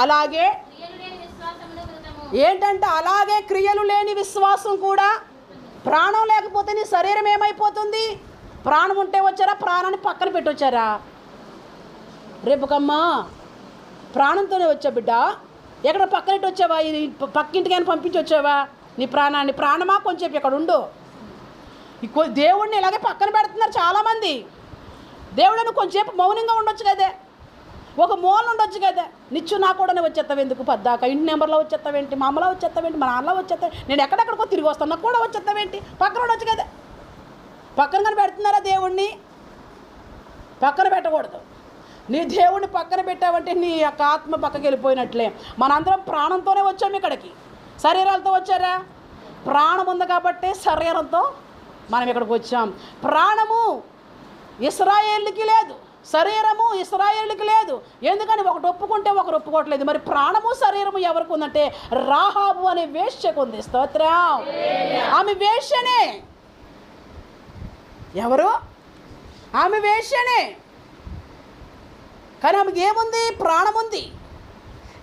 అలాగే ఏంటంటే అలాగే క్రియలు లేని విశ్వాసం కూడా. ప్రాణం లేకపోతే నీ శరీరం ఏమైపోతుంది? ప్రాణం ఉంటే వచ్చారా? ప్రాణాన్ని పక్కన పెట్టి వచ్చారా? రేపుకమ్మా ప్రాణంతోనే వచ్చా బిడ్డ, ఎక్కడ పక్కనెట్టి వచ్చావా? పక్కింటికైనా పంపించి వచ్చావా నీ ప్రాణాన్ని? ప్రాణమా కొంచెం ఇక్కడ ఉండు. దేవుడిని ఇలాగే పక్కన పెడుతున్నారు చాలామంది. దేవుడని కొంచెంసేపు మౌనంగా ఉండొచ్చు కదే, ఒక మూల ఉండొచ్చు కదా. నిత్యం నా కూడా వచ్చేస్తావు ఎందుకు? పద్దాక ఇంటి నెంబర్లో వచ్చేస్తావేంటి? మా అమ్మలో వచ్చేస్తావేంటి? మా నాన్నలో వచ్చేస్తావు? నేను ఎక్కడెక్కడికో తిరిగి వస్తాను, నాకు కూడా వచ్చేస్తావేంటి? పక్కన ఉండొచ్చు కదా. పక్కన కానీ పెడుతున్నారా దేవుణ్ణి? పక్కన పెట్టకూడదు. నీ దేవుడిని పక్కన పెట్టావంటే నీ యొక్క ఆత్మ పక్కకి వెళ్ళిపోయినట్లే. మనందరం ప్రాణంతోనే వచ్చాము ఇక్కడికి. శరీరాలతో వచ్చారా? ప్రాణం ఉంది కాబట్టి శరీరంతో మనం ఇక్కడికి వచ్చాం. ప్రాణము ఇశ్రాయేలుకి లేదు, శరీరము ఇశ్రాయేలుకి లేదు. ఎందుకని? ఒకటి ఒప్పుకుంటే ఒకరు ఒప్పుకోవట్లేదు. మరి ప్రాణము శరీరము ఎవరికి ఉందంటే రాహాబు అనే వేశ్యకు ఉంది. స్తోత్రం. ఆమె వేశ్యనే. ఎవరు? ఆమె వేశ్యనే. కానీ ఆమెకి ఏముంది? ప్రాణం ఉంది.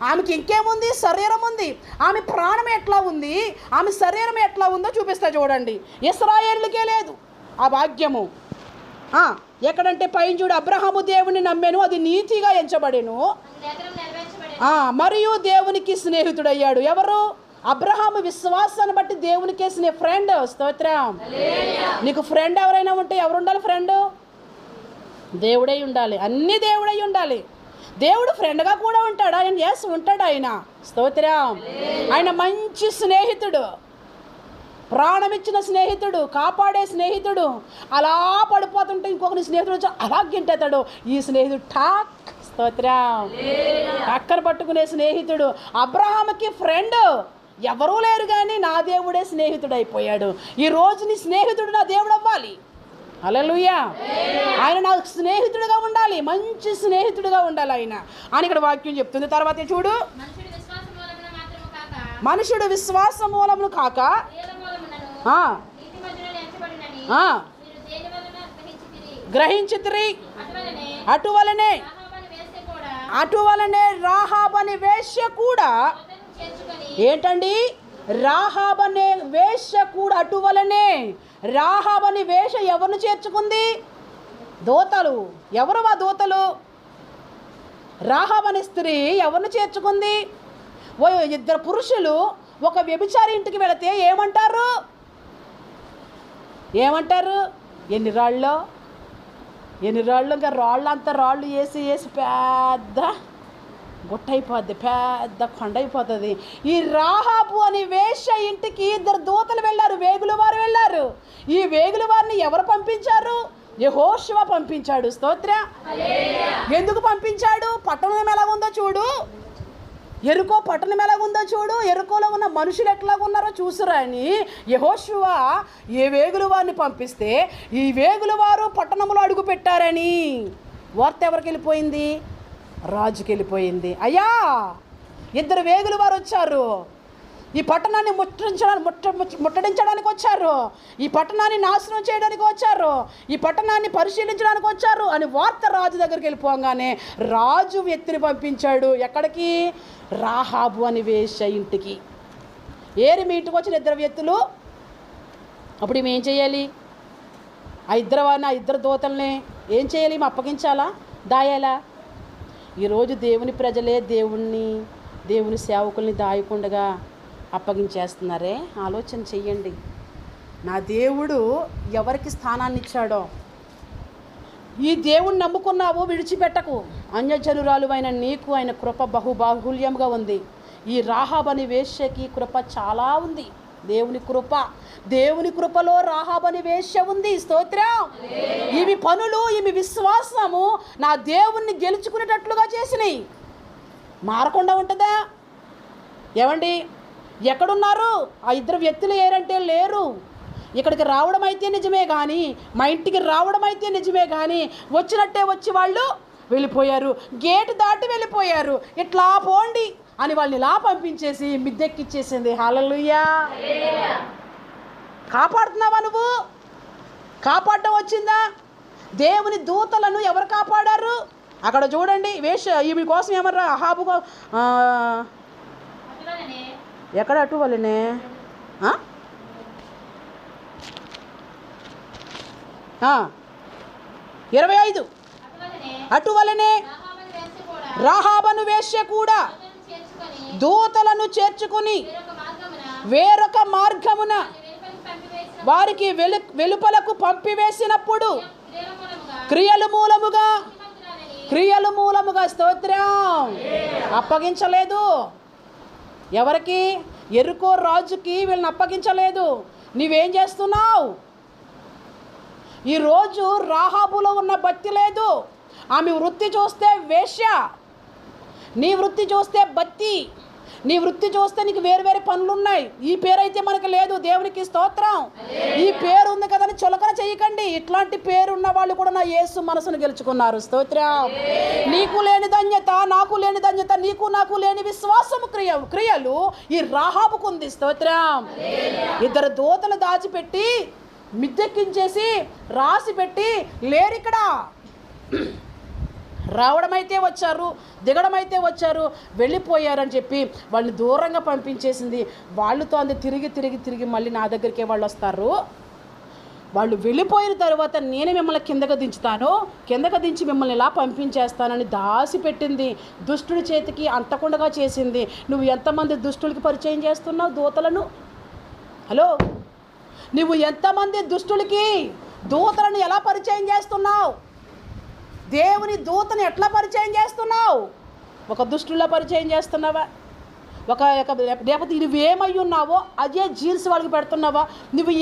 ఆమెకి ఇంకేముంది? శరీరం ఉంది. ఆమె ప్రాణం ఎట్లా ఉంది, ఆమె శరీరం ఎట్లా ఉందో చూపిస్తా చూడండి. ఇశ్రాయేలుకే లేదు ఆ భాగ్యము. ఎక్కడంటే పైన చూడు, అబ్రహాము దేవుని నమ్మెను, అది నీతిగా ఎంచబడెను, మరియు దేవునికి స్నేహితుడయ్యాడు. ఎవరు? అబ్రహాము విశ్వాసాన్ని బట్టి దేవునికే ఫ్రెండ్. స్తోత్రం. నీకు ఫ్రెండ్ ఎవరైనా ఉంటే ఎవరు ఉండాలి? ఫ్రెండ్ దేవుడై ఉండాలి. అన్నీ దేవుడై ఉండాలి. దేవుడు ఫ్రెండ్గా కూడా ఉంటాడు. ఆయన ఉంటాడు ఆయన. స్తోత్రం. ఆయన మంచి స్నేహితుడు, ప్రాణమిచ్చిన స్నేహితుడు, కాపాడే స్నేహితుడు. అలా పడిపోతుంటే ఇంకొకరి స్నేహితుడు వచ్చి అలా గింటెతాడు. ఈ స్నేహితుడు టాక్. స్తోత్రం. టక్కన పట్టుకునే స్నేహితుడు. అబ్రహాముకి ఫ్రెండ్ ఎవరూ లేరు కానీ నా దేవుడే స్నేహితుడు అయిపోయాడు. ఈరోజు నీ స్నేహితుడు నా దేవుడు అవ్వాలి. హల్లెలూయా. ఆయన నాకు స్నేహితుడిగా ఉండాలి, మంచి స్నేహితుడిగా ఉండాలి ఆయన అని ఇక్కడ వాక్యం చెప్తుంది. తర్వాత చూడు, మనుషుడు విశ్వాస మూలమును కాక గ్రహించితిరి, అటువలనే రాహాబని వేశ్య కూడా, ఏంటండి రాహాబనే వేశ్య కూడా, అటువలనే రాహాబని వేశ్య ఎవరిని చేర్చుకుంది? దూతలు. ఎవరు ఆ దూతలు? రాహాబని స్త్రీ ఎవరిని చేర్చుకుంది? ఓ ఇద్దరు పురుషులు ఒక వ్యభిచారి ఇంటికి వెళితే ఏమంటారు? ఎన్ని రాళ్ళు ఇంకా రాళ్ళు, అంతా రాళ్ళు వేసి పెద్ద గుట్ట అయిపోద్ది, పెద్ద కొండ అయిపోతుంది. ఈ రాహాబు అని వేశ్య ఇంటికి ఇద్దరు దూతలు వెళ్ళారు, వేగుల వారు వెళ్ళారు. ఈ వేగుల వారిని ఎవరు పంపించారు? యెహోషువ పంపించాడు. స్తోత్రం. ఎందుకు పంపించాడు? పట్టణం ఎలాగుందో చూడు, ఎరుకో పట్టణం ఎలాగుందో చూడు, ఎరుకోలో ఉన్న మనుషులు ఎట్లాగున్నారో చూసురా అని యెహోషువ ఏ వేగుల వారిని పంపిస్తే ఈ వేగుల వారు పట్టణంలో అడుగు పెట్టారని వార్త ఎవరికి వెళ్ళిపోయింది? రాజుకి వెళ్ళిపోయింది. అయ్యా, ఇద్దరు వేగుల వారు వచ్చారు, ఈ పట్టణాన్ని ముట్టడించడానికి వచ్చారు, ఈ పట్టణాన్ని నాశనం చేయడానికి వచ్చారు, ఈ పట్టణాన్ని పరిశీలించడానికి వచ్చారు అని వార్త రాజు దగ్గరికి వెళ్ళిపోగానే రాజు వ్యక్తిని పంపించాడు. ఎక్కడికి? రాహాబు అని వేశ్య ఇంటికి. మీ ఇంటికి వచ్చిన ఇద్దరు వ్యక్తులు. అప్పుడు ఏం చేయాలి? ఆ ఇద్దరు దూతల్ని ఏం చేయాలి? అప్పగించాలా, దాయాలా? ఈరోజు దేవుని ప్రజలే దేవుని సేవకుల్ని దాయకుండగా అప్పగించేస్తున్నారే. ఆలోచన చెయ్యండి. నా దేవుడు ఎవరికి స్థానాన్ని ఇచ్చాడో, ఈ దేవుణ్ణి నమ్ముకున్నావు, విడిచిపెట్టకు. అన్యజనురాలు అయిన నీకు ఆయన కృప బాహుల్యంగా ఉంది. ఈ రాహాబ్ అని వేశ్యకి కృప చాలా ఉంది. దేవుని కృపలో రాహాబ్ అని వేశ్య ఉంది. స్తోత్రం. ఇవి పనులు, ఇవి విశ్వాసము నా దేవుణ్ణి గెలుచుకునేటట్లుగా చేసినాయి. మారకుండా ఉంటుందా? ఏమండి, ఎక్కడున్నారు ఆ ఇద్దరు వ్యక్తులు? ఏరంటే లేరు. ఇక్కడికి రావడం అయితే నిజమే కానీ, మా ఇంటికి రావడం అయితే నిజమే కానీ, వచ్చినట్టే వచ్చి వాళ్ళు వెళ్ళిపోయారు, గేటు దాటి వెళ్ళిపోయారు. ఇట్లా పోండి అని వాళ్ళని ఇలా పంపించేసి మిద్దెక్కిచ్చేసింది. హల్లెలూయా. కాపాడుతున్నావా నువ్వు? కాపాడడం వచ్చిందా? దేవుని దూతలను ఎవరు కాపాడారు? అక్కడ చూడండి, ఈమె కోసం ఏమన్నా అహాబుగా ఎక్కడ? అటువలనే 25 అటువలనే రాహాబను వేశ్య కూడా దూతలను చేర్చుకుని వేరొక మార్గమున వారికి వెలుపలకు పంపివేసినప్పుడు క్రియలు మూలముగా స్తోత్రం అప్పగించలేదు. ఎవరికి? ఎరుకో రాజుకి వీళ్ళని అప్పగించలేదు. నీవేం చేస్తున్నావు? ఈరోజు రాహాబులో ఉన్న భక్తి లేదు. ఆమె వృత్తి చూస్తే వేశ్య, నీ వృత్తి చూస్తే భక్తి, నీ వృత్తి చూస్తే నీకు వేరు పనులు ఉన్నాయి. ఈ పేరు అయితే మనకు లేదు. దేవునికి స్తోత్రం. ఈ పేరు ఉంది కదని చులకన చేయకండి. ఇట్లాంటి పేరు ఉన్న వాళ్ళు కూడా నా యేసు మనసును గెలుచుకున్నారు. స్తోత్రం. నీకు లేని ధన్యత, నాకు లేని ధన్యత, నీకు నాకు లేని విశ్వాసము క్రియలు ఈ రాహాబుకు ఉంది. స్తోత్రం. ఇద్దరు దూతలు దాచిపెట్టి మిద్దెక్కించేసి రాసి పెట్టి లేరిక్కడ. రావడమైతే వచ్చారు, దిగడమైతే వచ్చారు, వెళ్ళిపోయారని చెప్పి వాళ్ళని దూరంగా పంపించేసింది. వాళ్ళతో అంది తిరిగి మళ్ళీ నా దగ్గరికే వాళ్ళు వస్తారు. వాళ్ళు వెళ్ళిపోయిన తర్వాత నేను మిమ్మల్ని కిందకు దించి మిమ్మల్ని ఇలా పంపించేస్తానని దాసిపెట్టింది. దుష్టుడి చేతికి అంటకుండా చేసింది. నువ్వు ఎంతమంది దుష్టులకి పరిచయం చేస్తున్నావు దూతలను? హలో, నువ్వు ఎంతమంది దుష్టులకి దూతలను ఎలా పరిచయం చేస్తున్నావు? దేవుని దూతను ఎట్లా పరిచయం చేస్తున్నావు? ఒక దుష్టుల్లో పరిచయం చేస్తున్నావా? లేకపోతే నువ్వేమై ఉన్నావో అదే జీన్స్ వాళ్ళకి పెడుతున్నావా? నువ్వు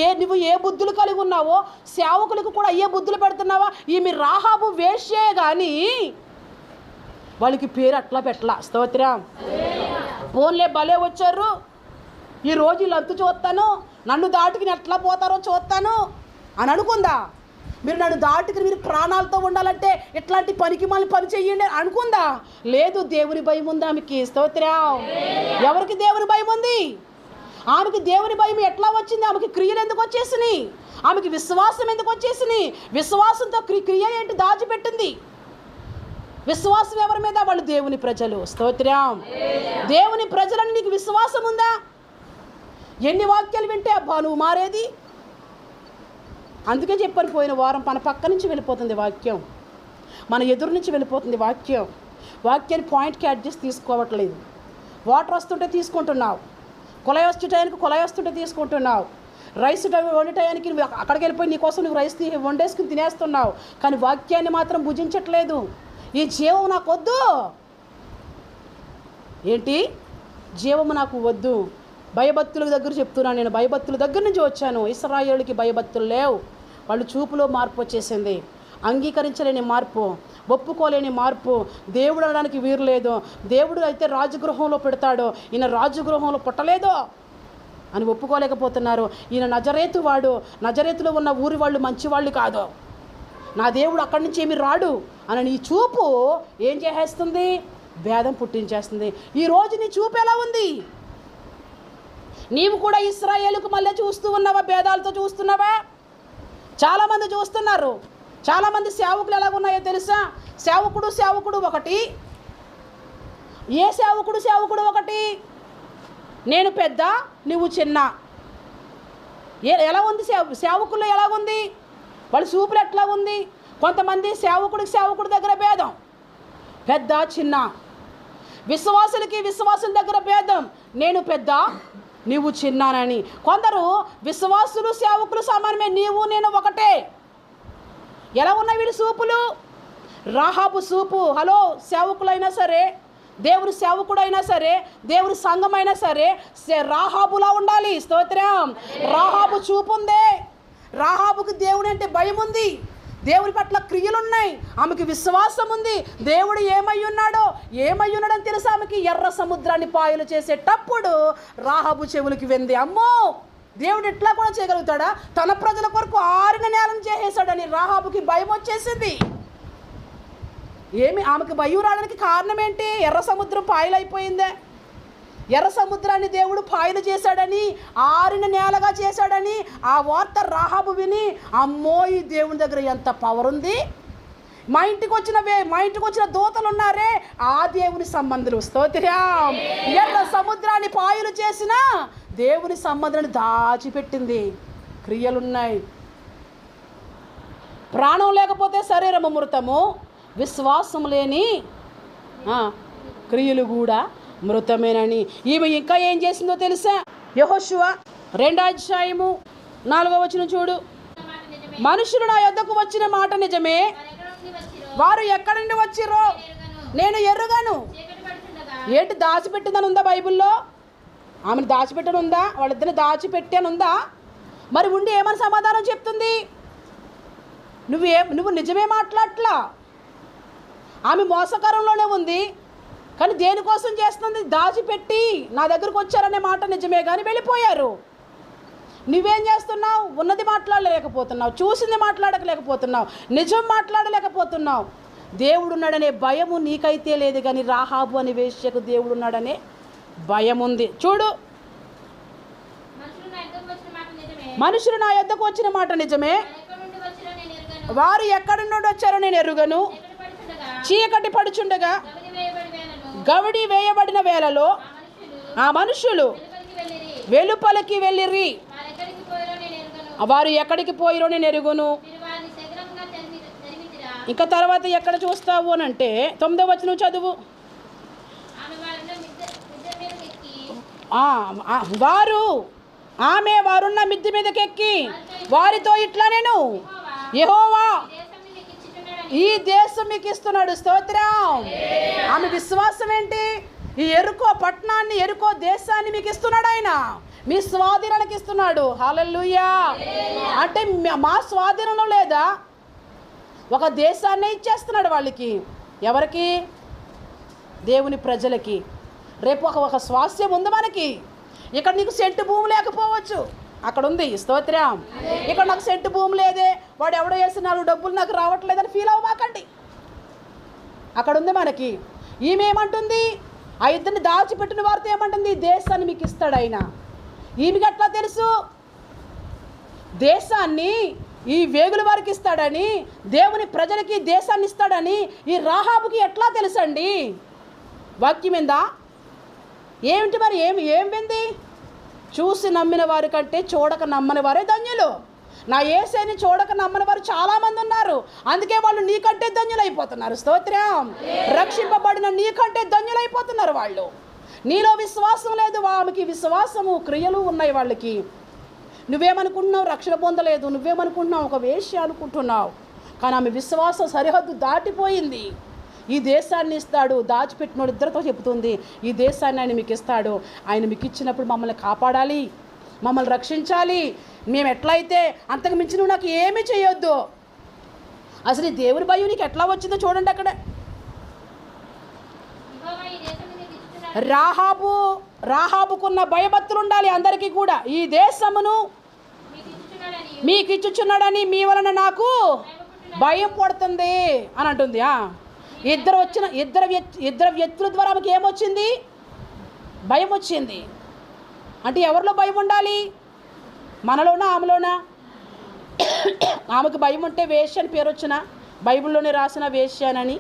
ఏ బుద్ధులు కలిగి ఉన్నావో సేవకులకు కూడా అయ్యే బుద్ధులు పెడుతున్నావా? ఈమె రాహాబు వేశ్యే కానీ వాళ్ళకి పేరు అట్లా పెట్టలా. స్తోత్రం. ఫోన్లే భలే వచ్చారు, ఈరోజు వీళ్ళంతు చూస్తాను, నన్ను దాటుకుని ఎట్లా పోతారో చూస్తాను అని అనుకుందా? మీరు నన్ను దాటుకుని మీరు ప్రాణాలతో ఉండాలంటే ఇట్లాంటి పనికి మళ్ళీ పని చెయ్యండి అనుకుందా? లేదు, దేవుని భయం ఉంది ఆమెకి. స్తోత్రం. ఎవరికి దేవుని భయం ఉంది? ఆమెకి దేవుని భయం ఎట్లా వచ్చింది? ఆమెకి క్రియలు ఎందుకు వచ్చేసినాయి? ఆమెకి విశ్వాసం ఎందుకు వచ్చేసినాయి? విశ్వాసంతో క్రియ ఏంటి దాచిపెట్టింది? విశ్వాసం ఎవరి మీద? వాళ్ళు దేవుని ప్రజలు. స్తోత్రం. దేవుని ప్రజలని నీకు విశ్వాసం ఉందా? ఎన్ని వాక్యాలు వింటే అబ్బా నువ్వు మారేది? అందుకే చెప్పాను, పోయిన వారం మన పక్క నుంచి వెళ్ళిపోతుంది వాక్యం, మన ఎదురు నుంచి వెళ్ళిపోతుంది వాక్యం. వాక్యాన్ని పాయింట్కి అడ్జస్ట్ తీసుకోవట్లేదు. వాటర్ వస్తుంటే తీసుకుంటున్నావు, కుళాయి వచ్చే టయానికి కుళాయి వస్తుంటే తీసుకుంటున్నావు, రైస్ వండే టయానికి అక్కడికి వెళ్ళిపోయి నీకోసం నువ్వు రైస్ వండేసుకుని తినేస్తున్నావు, కానీ వాక్యాన్ని మాత్రం భుజించట్లేదు. ఈ జీవం నాకు వద్దు. ఏంటి? జీవము నాకు వద్దు. భయభక్తుల దగ్గర చెప్తున్నాను నేను, భయభక్తుల దగ్గర నుంచి వచ్చాను. ఇశ్రాయేలుకి భయభక్తులు లేవు. వాళ్ళు చూపులో మార్పు వచ్చేసింది, అంగీకరించలేని మార్పు, ఒప్పుకోలేని మార్పు. దేవుడు అనడానికి వీరు లేదు. దేవుడు అయితే రాజగృహంలో పెడతాడు, ఈయన రాజగృహంలో పుట్టలేదు అని ఒప్పుకోలేకపోతున్నారు. ఈయన నజరేతు వాడు, నజరేతులో ఉన్న ఊరి వాళ్ళు మంచివాళ్ళు కాదు, నా దేవుడు అక్కడి నుంచి ఏమి రాడు అని నీ చూపు ఏం చేసేస్తుంది? భేదం పుట్టించేస్తుంది. ఈరోజు నీ చూపు ఎలా ఉంది? నీవు కూడా ఇశ్రాయేలుకు మళ్ళీ చూస్తూ ఉన్నావా? భేదాలతో చూస్తున్నావా? చాలామంది చూస్తున్నారు. చాలామంది సేవకులు ఎలాగున్నాయో తెలుసా? సేవకుడు ఒకటి, ఏ సేవకుడు ఒకటి, నేను పెద్ద నువ్వు చిన్న. ఎలా ఉంది సేవకుల్లో? ఎలాగుంది వాళ్ళ చూపులు? ఎట్లా ఉంది? కొంతమంది సేవకుడి దగ్గర భేదం, పెద్ద చిన్న. విశ్వాసుల దగ్గర భేదం, నేను పెద్ద నీవు చిన్నానని. కొందరు విశ్వాసులు సేవకులు సమానమే, నీవు నేను ఒకటే. ఎలా ఉన్నాయి వీడి చూపులు? రాహాబు చూపు. హలో, సేవకులైనా సరే, దేవుని సేవకుడైనా సరే, దేవుని సంఘమైనా సరే రాహాబులా ఉండాలి. స్తోత్రం. రాహాబు చూపు ఉంది. రాహాబుకి దేవుడు అంటే భయం ఉంది, దేవుని పట్ల క్రియలున్నాయి, ఆమెకి విశ్వాసం ఉంది. దేవుడు ఏమై ఉన్నాడని తెలుసు ఆమెకి. ఎర్ర సముద్రాన్ని పాయలు చేసేటప్పుడు రాహాబు చెవులకి వెంది. అమ్మో, దేవుడు ఇట్లా కూడా చేయగలుగుతాడా? తన ప్రజల కొరకు ఆరిన నేలను చేసేసాడని రాహాబుకి భయం వచ్చేసింది. ఆమెకి భయం రావడానికి కారణం ఏంటి? ఎర్ర సముద్రం పాయలైపోయిందే. ఎర్ర సముద్రాన్ని దేవుడు పాయలు చేశాడని, ఆరిన నేలగా చేశాడని ఆ వార్త రాహాబు విని, అమ్మో ఈ దేవుని దగ్గర ఎంత పవర్ ఉంది, మా ఇంటికి వచ్చిన దూతలు ఉన్నారే ఆ దేవుని సంబంధులు. స్తోత్రం. ఎర్ర సముద్రాన్ని పాయలు చేసిన దేవుని సంబంధాన్ని దాచిపెట్టింది. క్రియలున్నాయి. ప్రాణం లేకపోతే శరీరము మృతము, విశ్వాసం లేని క్రియలు కూడా మృతమేనని. ఈమె ఇంకా ఏం చేసిందో తెలుసా? యెహోషువ 2:4 చూడు. మనుషులు నా యొద్దకు వచ్చిన మాట నిజమే, వారు ఎక్కడి నుండి వచ్చిరో నేను ఎరుగను. ఏంటి దాచిపెట్టిందని ఉందా బైబిల్లో? ఆమెను దాచిపెట్టని ఉందా? వాళ్ళిద్దరిని దాచిపెట్టాను ఉందా? మరి ఉండి ఏమని సమాధానం చెప్తుంది? నువ్వు నిజమే మాట్లాడట్లా. ఆమె మోసకరంలోనే ఉంది, కానీ దేనికోసం చేస్తుంది? దాచిపెట్టి నా దగ్గరకు వచ్చారనే మాట నిజమే, కానీ వెళ్ళిపోయారు. నువ్వేం చేస్తున్నావు? ఉన్నది మాట్లాడలేకపోతున్నావు, చూసింది మాట్లాడలేకపోతున్నావు, నిజం మాట్లాడలేకపోతున్నావు. దేవుడు ఉన్నాడనే భయము నీకైతే లేదు, కానీ రాహాబు అనే వేశ్యకు దేవుడు ఉన్నాడనే భయం ఉంది. చూడు, మనుషులు నా యొద్దకు వచ్చిన మాట నిజమే, వారు ఎక్కడి నుండి వచ్చారో నేను ఎరుగను. చీకటి పడుచుండగా గవిడి వేయబడిన వేళలో ఆ మనుషులు వెలుపలికి వెళ్ళిరి, వారు ఎక్కడికి పోయిరో నేను ఎరుగును. ఇంకా తర్వాత ఎక్కడ చూస్తావు అని అంటే 9వ వచనం చదువు. వారున్న మిద్దె మీదకెక్కి వారితో ఇట్లా, నేను యెహోవా ఈ దేశం మీకు ఇస్తున్నాడు. స్తోత్రం. ఆమె విశ్వాసం ఏంటి? ఈ ఎరుకో పట్టణాన్ని, ఎరుకో దేశాన్ని మీకు ఇస్తున్నాడు ఆయన, మీ స్వాధీనానికి ఇస్తున్నాడు. హల్లెలూయా. అంటే మా స్వాధీనంలో లేదా? ఒక దేశాన్నే ఇచ్చేస్తున్నాడు వాళ్ళకి. ఎవరికి? దేవుని ప్రజలకి. రేపు ఒక స్వాస్థ్యం ఉంది మనకి. ఇక్కడ నీకు సెంటు భూమి లేకపోవచ్చు, అక్కడ ఉంది. స్తోత్రం. ఇక్కడ నాకు సెంటు భూమి లేదే, వాడు ఎవడో వేసినాడు, డబ్బులు నాకు రావట్లేదని ఫీల్ అవ్వమాకండి. అక్కడ ఉంది మనకి. ఈమె ఏమంటుంది? ఆ ఇద్దరిని దాచిపెట్టిన వారితో ఏమంటుంది? దేశాన్ని మీకు ఇస్తాడు ఆయన. ఈమెకి ఎట్లా తెలుసు? దేశాన్ని ఈ వేగుల వారికి ఇస్తాడని, దేవుని ప్రజలకి దేశాన్ని ఇస్తాడని ఈ రాహాబుకి ఎట్లా తెలుసండి? వాక్యమిందా? ఏమిటి మరి? ఏం వింది? చూసి నమ్మిన వారి కంటే చూడక నమ్మని వారే ధన్యులు. నా యేసుని చూడక నమ్మని వారు చాలామంది ఉన్నారు. అందుకే వాళ్ళు నీకంటే ధన్యులైపోతున్నారు. స్తోత్రం. రక్షింపబడిన నీకంటే ధన్యులైపోతున్నారు వాళ్ళు. నీలో విశ్వాసం లేదు, ఆమెకి విశ్వాసము క్రియలు ఉన్నాయి వాళ్ళకి. నువ్వేమనుకుంటున్నావు? రక్షణ పొందలేదు. నువ్వేమనుకుంటున్నావు? ఒక వేశ్య అనుకుంటున్నావు. కానీ ఆమె విశ్వాసం సరిహద్దు దాటిపోయింది. ఈ దేశాన్ని ఇస్తాడు. దాచిపెట్టినోడు ఇద్దరితో చెబుతుంది, ఈ దేశాన్ని ఆయన మీకు ఇస్తాడు. ఆయన మీకు ఇచ్చినప్పుడు మమ్మల్ని కాపాడాలి, మమ్మల్ని రక్షించాలి. మేము ఎట్లయితే అంతకు మించి నువ్వు నాకు ఏమీ చేయొద్దు. అసలు ఈ దేవుని భయం నీకు ఎట్లా వచ్చిందో చూడండి. అక్కడ రాహాబుకున్న భయభక్తులు ఉండాలి అందరికీ కూడా. ఈ దేశమును మీకు ఇచ్చుచున్నాడని మీ వలన నాకు భయం పడుతుంది అని అంటుంది. ఇద్దరు వ్యక్తుల ద్వారా ఆమెకి ఏమొచ్చింది? భయం వచ్చింది. అంటే ఎవరిలో భయం ఉండాలి? మనలోనా ఆమెలోనా? ఆమెకు భయం ఉంటే వేశ్య అని పేరు వచ్చిన, బైబిల్లోనే రాసిన వేశ్యానని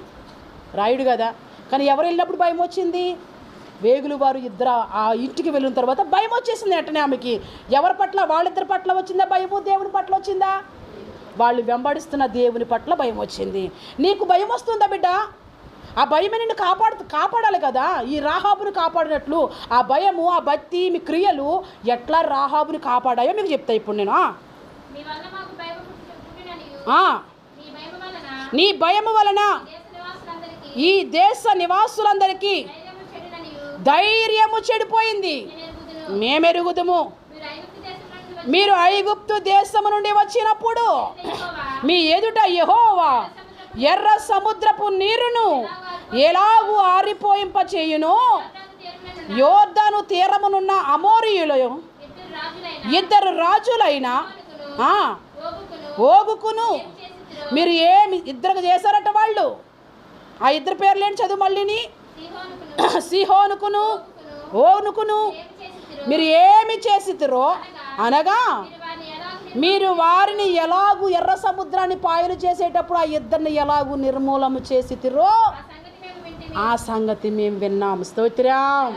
రాయుడు కదా. కానీ ఎవరు వెళ్ళినప్పుడు భయం వచ్చింది? వేగులు వారు ఇద్దరు ఆ ఇంటికి వెళ్ళిన తర్వాత భయం వచ్చేసింది వెంటనే ఆమెకి. ఎవరి పట్ల? వాళ్ళిద్దరి పట్ల వచ్చిందా భయము? దేవుని పట్ల వచ్చిందా? వాళ్ళు వెంబడిస్తున్న దేవుని పట్ల భయం వచ్చింది. నీకు భయం వస్తుందా బిడ్డ? ఆ భయమే నిన్ను కాపాడాలి కదా. ఈ రాహాబుని కాపాడినట్లు ఆ భయము, ఆ భక్తి, మీ క్రియలు ఎట్లా రాహాబుని కాపాడాయో మీకు చెప్తా ఇప్పుడు నేను. నీ భయము వలన ఈ దేశ నివాసులందరికీ ధైర్యము చెడిపోయింది. మేమెరుగుదుము, మీరు ఐగుప్తు దేశము నుండి వచ్చినప్పుడు మీ ఎదుట యెహోవా ఎర్ర సముద్రపు నీరును ఎలాగూ ఆరిపోయింప చేయును. యోర్దాను తీరమునున్న అమోరీయులు ఇద్దరు రాజులైన ఓగుకును మీరు ఏమి ఇద్దరు చేశారట వాళ్ళు. ఆ ఇద్దరు పేర్లేని చదువు మళ్ళీని. సిహోనుకును ఓనుకును మీరు ఏమి చేసితిరో అనగా మీరు వారిని ఎలాగూ ఎర్ర సముద్రాన్ని పాయలు చేసేటప్పుడు ఆ ఇద్దరిని ఎలాగూ నిర్మూలము చేసితిరో ఆ సంగతి మేము విన్నాము. స్తోత్రం.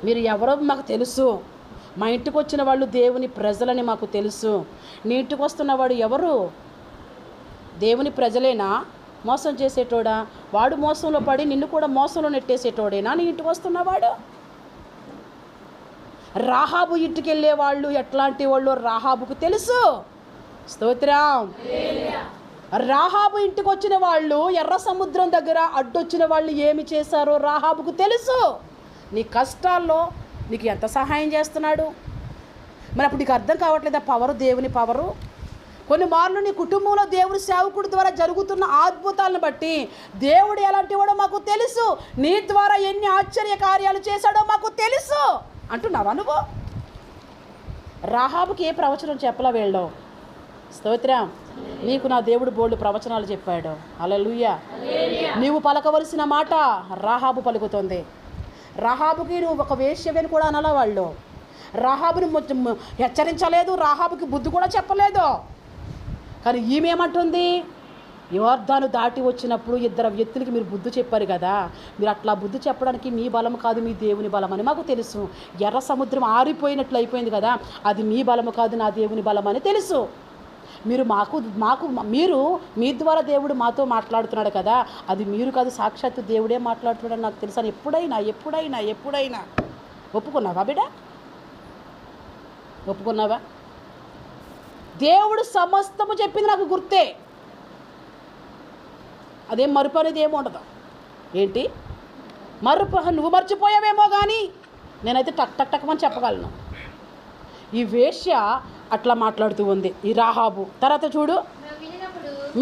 మీరు ఎవరో మాకు తెలుసు. మా ఇంటికి వచ్చిన వాళ్ళు దేవుని ప్రజలని మాకు తెలుసు. నీ ఇంటికి వస్తున్నవాడు ఎవరు? దేవుని ప్రజలేనా? మోసం చేసేటోడా? వాడు మోసంలో పడి నిన్ను కూడా మోసంలో నెట్టేసేటోడేనా నీ ఇంటికి వస్తున్నవాడు? రాహాబు ఇంటికి వెళ్ళే వాళ్ళు ఎట్లాంటి వాళ్ళు రాహాబుకు తెలుసు. స్తోత్రం. రాహాబు ఇంటికి వచ్చిన వాళ్ళు ఎర్ర సముద్రం దగ్గర అడ్డొచ్చిన వాళ్ళు ఏమి చేశారో రాహాబుకు తెలుసు. నీ కష్టాల్లో నీకు ఎంత సహాయం చేస్తున్నాడు? మరి అప్పుడు నీకు అర్థం కావట్లేదా పవరు, దేవుని పవరు? కొన్ని మార్లు నీ కుటుంబంలో దేవుని సేవకుడి ద్వారా జరుగుతున్న అద్భుతాలను బట్టి దేవుడు ఎలాంటి వాడో మాకు తెలుసు, నీ ద్వారా ఎన్ని ఆశ్చర్య కార్యాలు చేశాడో మాకు తెలుసు అంటున్నావా నువ్వు? రాహాబుకి ఏ ప్రవచనం చెప్పలా వీళ్ళు. స్తోత్రం. నీకు నా దేవుడు బోల్డు ప్రవచనాలు చెప్పాడు. హల్లెలూయా. నీవు పలకవలసిన మాట రాహాబు పలుకుతుంది. రాహాబుకి నువ్వు ఒక వేశ్యవని కూడా అనలా వాళ్ళు. రాహాబుని హెచ్చరించలేదు, రాహాబుకి బుద్ధి కూడా చెప్పలేదు. కానీ ఈమెమంటుంది? యోర్దాను దాటి వచ్చినప్పుడు ఇద్దరు వ్యక్తులకి మీరు బుద్ధి చెప్పారు కదా, మీరు అట్లా బుద్ధి చెప్పడానికి మీ బలం కాదు, మీ దేవుని బలం అని మాకు తెలుసు. ఎర్ర సముద్రం ఆరిపోయినట్లు అయిపోయింది కదా, అది మీ బలము కాదు, నా దేవుని బలం అని తెలుసు. మీరు మీరు మీ ద్వారా దేవుడు మాతో మాట్లాడుతున్నాడు కదా, అది మీరు కాదు, సాక్షాత్తు దేవుడే మాట్లాడుతున్నాడు నాకు తెలుసు అని ఎప్పుడైనా ఒప్పుకున్నావా బిడ్డ? ఒప్పుకున్నావా? దేవుడు సమస్తము చెప్పింది నాకు గుర్తే. అదేం మరుపు అనేది ఏమో ఉండదు. ఏంటి మరుపు? నువ్వు మర్చిపోయావేమో కానీ నేనైతే టక్ చెప్పగలను. ఈ వేశ్య అట్లా మాట్లాడుతూ ఉంది. ఈ రాహాబు తర్వాత చూడు,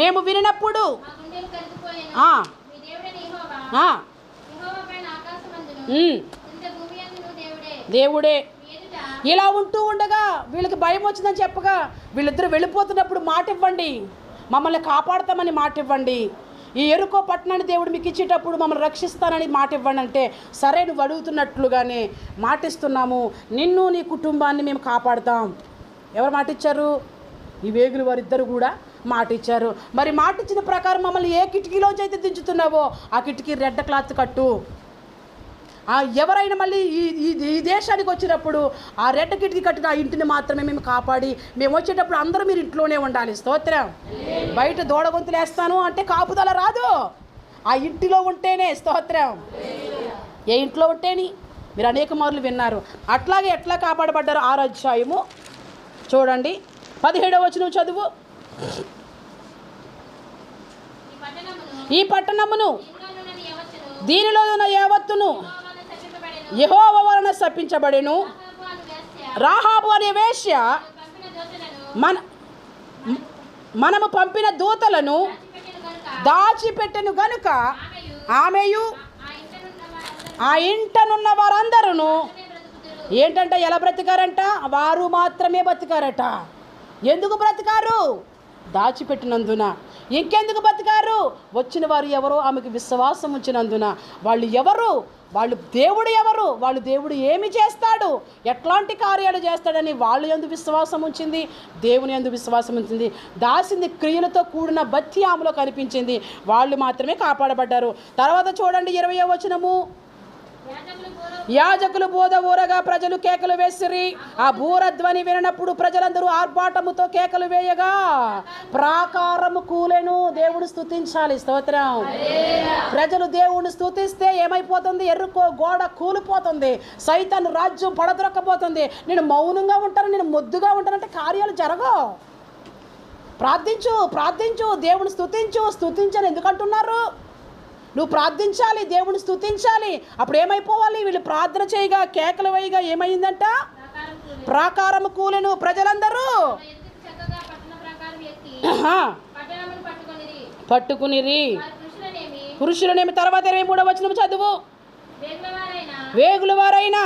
మేము వినినప్పుడు దేవుడే ఇలా ఉంటూ ఉండగా వీళ్ళకి భయం వచ్చిందని చెప్పగా వీళ్ళిద్దరూ వెళ్ళిపోతున్నప్పుడు మాట ఇవ్వండి, మమ్మల్ని కాపాడతామని మాట ఇవ్వండి, ఈ ఎరుకో పట్టణాన్ని దేవుడు మీకు ఇచ్చేటప్పుడు మమ్మల్ని రక్షిస్తానని మాట ఇవ్వండి అంటే, సరే నువ్వు అడుగుతున్నట్లుగానే మాటిస్తున్నాము, నిన్ను నీ కుటుంబాన్ని మేము కాపాడుతాం. ఎవరు మాట ఇచ్చారు? ఈ వేగులు వారిద్దరు కూడా మాట ఇచ్చారు. మరి మాట ఇచ్చిన ప్రకారం మమ్మల్ని ఏ కిటికీలోంచి అయితే దించుతున్నావో ఆ కిటికీ రెడ్ క్లాత్ కట్టు. ఎవరైనా మళ్ళీ ఈ దేశానికి వచ్చినప్పుడు ఆ రెడ్ కిటికీ కట్టిన ఆ ఇంటిని మాత్రమే మేము కాపాడి, మేము వచ్చేటప్పుడు అందరూ మీరు ఇంట్లోనే ఉండాలి. స్తోత్రం. బయట దూడ గొంతులు వేస్తాను అంటే కాపుదల రాదు, ఆ ఇంటిలో ఉంటేనే. స్తోత్రం. ఏ ఇంట్లో ఉంటేని మీరు అనేక మార్లు విన్నారు. అట్లాగే ఎట్లా కాపాడబడ్డారు? 6వ అధ్యాయము చూడండి, 17వ వచనం చదువు. ఈ పట్టణమును దీనిలో ఉన్న యావత్తును యెహోవా వలన శపించబడెను. రాహాబు అనే వేశ్య మనము పంపిన దూతలను దాచిపెట్టెను గనుక ఆమెయు ఆ ఇంటనున్న వారందరూ ఏంటంట, ఎలా బ్రతికారంట? వారు మాత్రమే బ్రతికారట. ఎందుకు బ్రతికారు? దాచిపెట్టినందున. ఇంకెందుకు బ్రతికారు? వచ్చిన వారు ఎవరో ఆమెకు విశ్వాసం ఉంచినందున. వాళ్ళు ఎవరు? వాళ్ళు దేవుడు ఎవరు? వాళ్ళు దేవుడు ఏమి చేస్తాడు, ఎట్లాంటి కార్యాలు చేస్తాడని వాళ్ళు యందు విశ్వాసం ఉంచింది, దేవుని యందు విశ్వాసం ఉంచింది. దాసింది క్రియలతో కూడిన భక్తి ఆమెలో కనిపించింది. వాళ్ళు మాత్రమే కాపాడబడ్డారు. తర్వాత చూడండి 20వ వచనము. యాజకులు బోధ ఊరగా ప్రజలు కేకలు వేసిరి. ఆ బూరధ్వని వినప్పుడు ప్రజలందరూ ఆర్భాటముతో కేకలు వేయగా ప్రాకారము కూలెను. దేవుడు స్తుతించాలి. స్తోత్రం. ప్రజలు దేవుడిని స్తుతిస్తే ఏమైపోతుంది? ఎర్రుకో గోడ కూలిపోతుంది, సైతాను రాజ్యం పడద్రొక్కపోతుంది. నేను మౌనంగా ఉంటాను, నేను మొద్దుగా ఉంటానంటే కార్యాలు జరగవు. ప్రార్థించు, ప్రార్థించు, దేవుని స్తుతించు. స్తుతించని ఎందుకంటున్నారు? నువ్వు ప్రార్థించాలి, దేవుని స్తుతించాలి. అప్పుడు ఏమైపోవాలి? వీళ్ళు ప్రార్థన చేయగా కేకలు వేయగా ఏమైందంట? ప్రాకారము కూలెను. ప్రజలందరూ పట్టుకునిరి. పురుషులనేమి. తర్వాత 23వ వచనం చదువు. వేగుల వారైనా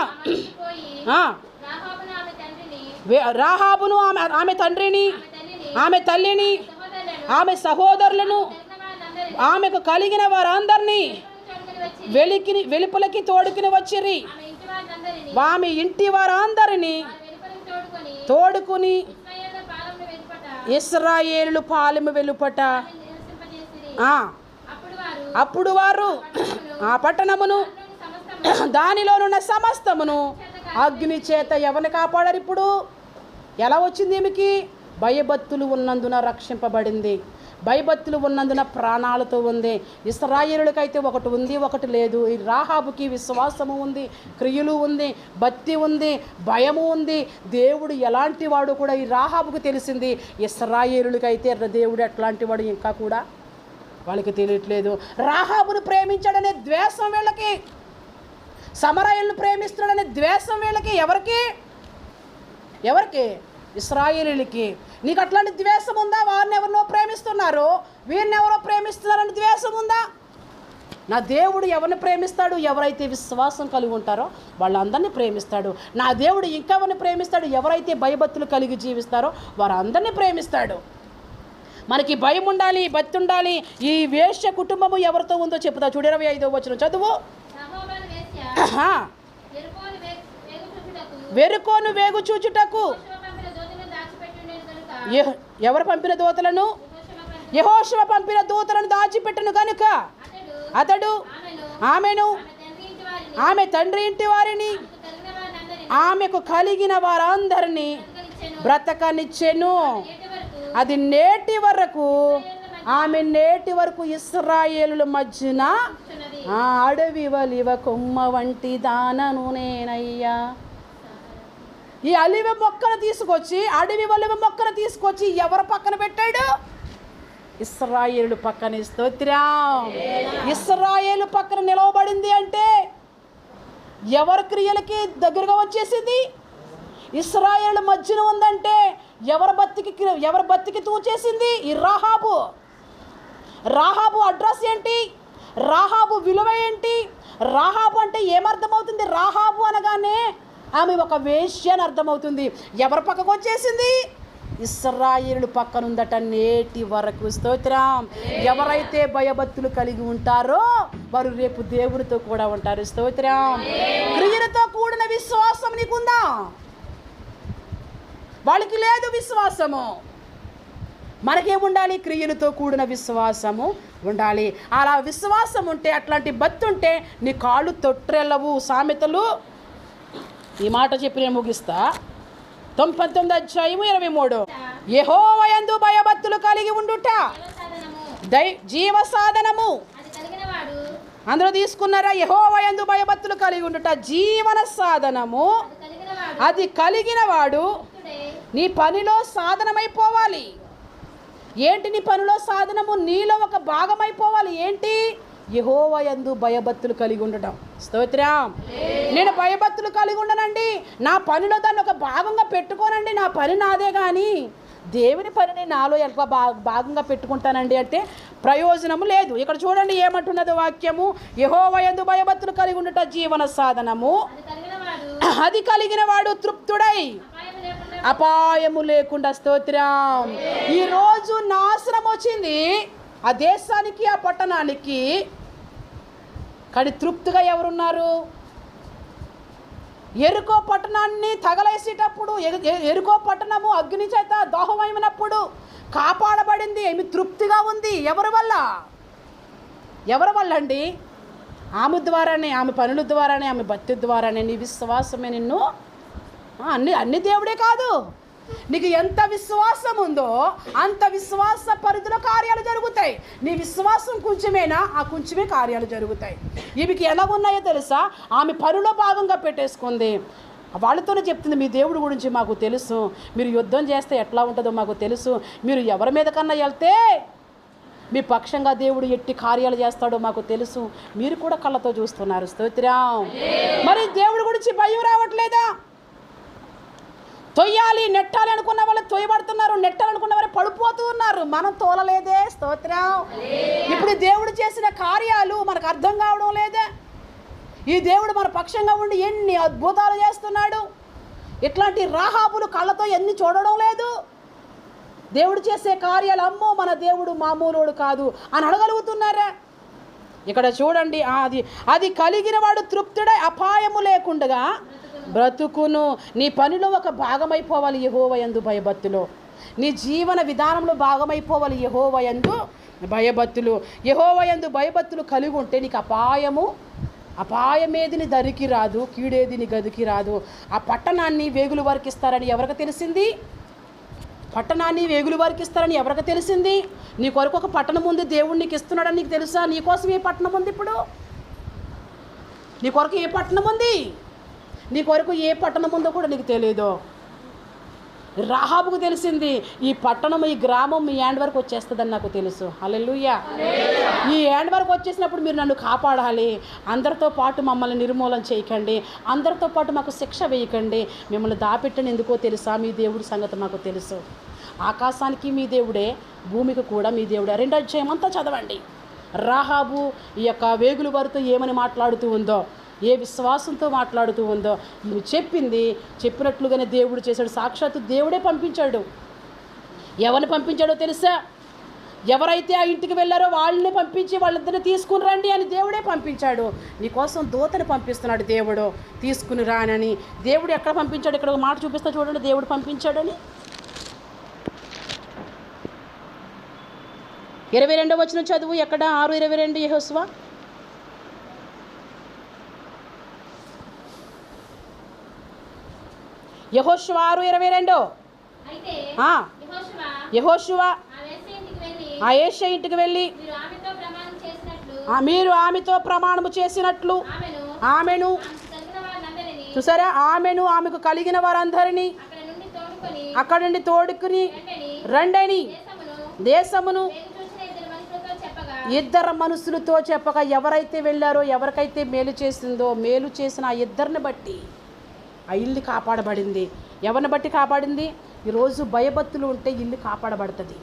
రాహాబును ఆమె తండ్రిని, ఆమె తల్లిని, ఆమె సహోదరులను, ఆమెకు కలిగిన వారందరినీ వెలుపలకి తోడుకుని వచ్చిరి. ఆమె ఇంటి వారందరినీ తోడుకుని ఇశ్రాయేలు పాలెము వెలుపట. అప్పుడు వారు ఆ పట్టణమును దానిలోనున్న సమస్తమును అగ్ని చేత ఎవరిని కాపాడారు? ఇప్పుడు ఎలా వచ్చింది? ఈమెకి భయభక్తులు ఉన్నందున రక్షింపబడింది. భయభక్తులు ఉన్నందున ప్రాణాలతో ఉంది. ఇశ్రాయేలులకైతే ఒకటి ఉంది, ఒకటి లేదు. ఈ రాహాబుకి విశ్వాసము ఉంది, క్రియలు ఉంది, భక్తి ఉంది, భయము ఉంది. దేవుడు ఎలాంటి వాడు కూడా ఈ రాహాబుకు తెలిసింది. ఇశ్రాయేలులకైతే దేవుడు ఎట్లాంటి వాడు ఇంకా కూడా వాళ్ళకి తెలియట్లేదు. రాహాబును ప్రేమించాడనే ద్వేషం వీళ్ళకి, సమరయులను ప్రేమిస్తున్నాడనే ద్వేషం వీళ్ళకి. ఎవరికి? ఇశ్రాయేలీలకి. నీకు అట్లాంటి ద్వేషం ఉందా? వారిని ఎవరినో ప్రేమిస్తున్నారు, వీరిని ఎవరో ప్రేమిస్తున్నారని ద్వేషం ఉందా? నా దేవుడు ఎవరిని ప్రేమిస్తాడు? ఎవరైతే విశ్వాసం కలిగి ఉంటారో వాళ్ళందరినీ ప్రేమిస్తాడు. నా దేవుడు ఇంకా ఎవరిని ప్రేమిస్తాడు? ఎవరైతే భయభక్తులు కలిగి జీవిస్తారో వారందరినీ ప్రేమిస్తాడు. మనకి భయం ఉండాలి, భక్తి ఉండాలి. ఈ వేశ్య కుటుంబము ఎవరితో ఉందో చెప్తా చూడు. 25వ వచనం చదువు. వెరుకోను వేగు చూచుటకు ఎవరు పంపిన దూతలను? యెహోషువ పంపిన దూతలను దాచిపెట్టను గనుక అతడు ఆమెను, ఆమె తండ్రి ఇంటి వారిని, ఆమెకు కలిగిన వారందరినీ బ్రతకనిచ్చెను. అది నేటి వరకు, ఆమె నేటి వరకు ఇశ్రాయేలుల మధ్యన అడవి వలివ కొమ్మ వంటి దానను నేనయ్యా. ఈ అలివ మొక్కను తీసుకొచ్చి, అడవి వలివ మొక్కను తీసుకొచ్చి ఎవరు పక్కన పెట్టాడు? ఇశ్రాయేలు పక్కన. స్తోత్రం. ఇశ్రాయేలు పక్కన నిలవబడింది అంటే ఎవరి క్రియలకి దగ్గరగా వచ్చేసింది? ఇశ్రాయేలు మధ్యన ఉందంటే ఎవరి బతికి తూచేసింది? ఈ రాహాబు. రాహాబు అడ్రస్ ఏంటి? రాహాబు విలువ ఏంటి? రాహాబు అంటే ఏమర్థమవుతుంది? రాహాబు అనగానే ఆమె ఒక వేశ్య అని అర్థమవుతుంది. ఎవరి పక్కకు వచ్చేసింది? ఇశ్రాయేలు పక్కనుందట నేటి వరకు. స్తోత్రం. ఎవరైతే భయభక్తులు కలిగి ఉంటారో వారు రేపు దేవునితో కూడా ఉంటారు. స్తోత్రం. క్రియలతో కూడిన విశ్వాసం నీకుందా? వాళ్ళకి లేదు విశ్వాసము. మనకేముండాలి? క్రియలతో కూడిన విశ్వాసము ఉండాలి. అలా విశ్వాసం ఉంటే, అట్లాంటి భక్తి ఉంటే నీ కాళ్ళు తొట్రెళ్ళవు. సామెతలు ఈ మాట చెప్పి నేను ముగిస్తా. 19:23 యెహోవా యందు భయభక్తులు కలిగి ఉండుట జీవ సాధనము. అందరూ తీసుకున్నారా? యెహోవా యందు భయభక్తులు కలిగి ఉండుట జీవన సాధనము. అది కలిగిన వాడు నీ పనిలో సాధనమైపోవాలి. ఏంటి నీ పనిలో సాధనము? నీలో ఒక భాగమైపోవాలి. ఏంటి? యెహోవా యందు భయభక్తులు కలిగి ఉండటం. స్తోత్రం. నేను భయభక్తులు కలిగి ఉండనండి, నా పనిలో దాన్ని ఒక భాగంగా పెట్టుకోనండి, నా పని నాదే, కానీ దేవుని పనిని నాలో ఎంత భాగంగా పెట్టుకుంటానండి అంటే ప్రయోజనము లేదు. ఇక్కడ చూడండి ఏమంటున్నది వాక్యము. యెహోవా యందు భయభక్తులు కలిగి ఉండట జీవన సాధనము. అది కలిగిన వాడు తృప్తుడై అపాయము లేకుండా. స్తోత్రం. ఈరోజు నాశనం వచ్చింది ఆ దేశానికి, ఆ పట్టణానికి, కానీ తృప్తిగా ఎవరున్నారు? ఎరుకో పట్టణాన్ని తగలేసేటప్పుడు, ఎరుకో పట్టణము అగ్ని చేత దోహమైనప్పుడు కాపాడబడింది. ఏమి తృప్తిగా ఉంది. ఎవరి వల్ల? ఎవరి వల్ల అండి? ఆమె ద్వారానే, ఆమె పనుల ద్వారానే, ఆమె భక్తి ద్వారానే. నీ విశ్వాసమే నిన్ను అన్ని దేవుడే కాదు. నీకు ఎంత విశ్వాసం ఉందో అంత విశ్వాస పరిధిలో కార్యాలు జరుగుతాయి. నీ విశ్వాసం కొంచెమేనా, ఆ కొంచెమే కార్యాలు జరుగుతాయి. ఈమెకి ఎలా ఉన్నాయో తెలుసా? ఆమె పనిలో భాగంగా పెట్టేసుకుంది. వాళ్ళతోనే చెప్తుంది, మీ దేవుడి గురించి మాకు తెలుసు, మీరు యుద్ధం చేస్తే ఎట్లా ఉంటుందో మాకు తెలుసు, మీరు ఎవరి మీద కన్నా వెళ్తే మీ పక్షంగా దేవుడు ఎట్టి కార్యాలు చేస్తాడో మాకు తెలుసు, మీరు కూడా కళ్ళతో చూస్తున్నారు. స్తోత్రం. మరి దేవుడి గురించి భయం రావట్లేదా? తొయ్యాలి, నెట్టాలి అనుకున్న వాళ్ళు తొయ్యబడుతున్నారు, నెట్టాలనుకున్న వారు పడిపోతూ ఉన్నారు. మనం తోలలేదే. స్తోత్రం. ఇప్పుడు దేవుడు చేసిన కార్యాలు మనకు అర్థం కావడం లేదే. ఈ దేవుడు మన పక్షంగా ఉండి ఎన్ని అద్భుతాలు చేస్తున్నాడు. ఇట్లాంటి రాహాబులు కళ్ళతో ఎన్ని చూడడం లేదు. దేవుడు చేసే కార్యాలు, అమ్మో మన దేవుడు మామూలుడు కాదు అని అడగలుగుతున్నారా? ఇక్కడ చూడండి, అది కలిగిన వాడు తృప్తుడై అపాయము లేకుండా బ్రతుకును. నీ పనిలో ఒక భాగమైపోవాలి యెహోవా యందు భయభక్తులు. నీ జీవన విధానంలో భాగమైపోవాలి యెహోవా యందు భయభక్తులు. యెహోవా యందు భయభక్తులు కలిగి ఉంటే నీకు అపాయమేది నీ దరికి రాదు, కీడేది నీ గదికి రాదు. ఆ పట్టణాన్ని వేగులు వారికి ఇస్తారని ఎవరికి తెలిసింది? పట్టణాన్ని వేగులు వారికి ఇస్తారని ఎవరికి తెలిసింది? నీ కొరకు ఒక పట్టణం ఉంది, దేవుడు నీకు ఇస్తున్నాడని నీకు తెలుసా? నీ కోసం ఏ పట్టణం ఉంది? ఇప్పుడు నీ కొరకు ఏ పట్టణం ఉంది? నీ కొరకు ఏ పట్టణం ఉందో కూడా నీకు తెలియదు. రాహాబుకు తెలిసింది, ఈ పట్టణం, ఈ గ్రామం మీ హ్యాండ్ వరకు వచ్చేస్తుందని నాకు తెలుసు. హల్లెలూయా. ఈ హ్యాండ్ వరకు వచ్చేసినప్పుడు మీరు నన్ను కాపాడాలి, అందరితో పాటు మమ్మల్ని నిర్మూలన చేయకండి, అందరితో పాటు మాకు శిక్ష వేయకండి, మిమ్మల్ని దాపెట్టని ఎందుకో తెలుసా? మీ దేవుడి సంగతి మాకు తెలుసు. ఆకాశానికి మీ దేవుడే, భూమికి కూడా మీ దేవుడే. 2వ అధ్యాయం అంతా చదవండి. రాహాబు ఈ యొక్క వేగుల వారితో ఏమని మాట్లాడుతూ ఉందో, ఏ విశ్వాసంతో మాట్లాడుతూ ఉందో, నువ్వు చెప్పినట్లుగానే దేవుడు చేశాడు. సాక్షాత్తు దేవుడే పంపించాడు. ఎవరిని పంపించాడో తెలుసా? ఎవరైతే ఆ ఇంటికి వెళ్ళారో వాళ్ళని పంపించి వాళ్ళిద్దరిని తీసుకుని రండి అని దేవుడే పంపించాడు. నీకోసం దూతని పంపిస్తున్నాడు దేవుడు, తీసుకుని రానని. దేవుడు ఎక్కడ పంపించాడు? ఇక్కడ ఒక మాట చూపిస్తా చూడండి, దేవుడు పంపించాడని. 22వ వచనం చదువు. ఎక్కడ? 6:22 యెహోషువ. యెహోషువ 6:22. యెహోషువ ఆ వేశ్య ఇంటికి వెళ్ళి మీరు ఆమెతో ప్రమాణము చేసినట్లు ఆమెను, చూసారా, ఆమెకు కలిగిన వారందరినీ అక్కడి నుండి తోడుకుని రండని దేశమును ఇద్దరు మనుషులతో చెప్పగా, ఎవరైతే వెళ్ళారో, ఎవరికైతే మేలు చేసిందో, మేలు చేసిన ఆ ఇద్దరిని బట్టి ఆ ఇల్లు కాపాడబడింది. ఎవరిని బట్టి కాపాడింది? ఈరోజు భయభక్తులు ఉంటే ఇల్లు కాపాడబడుతుంది.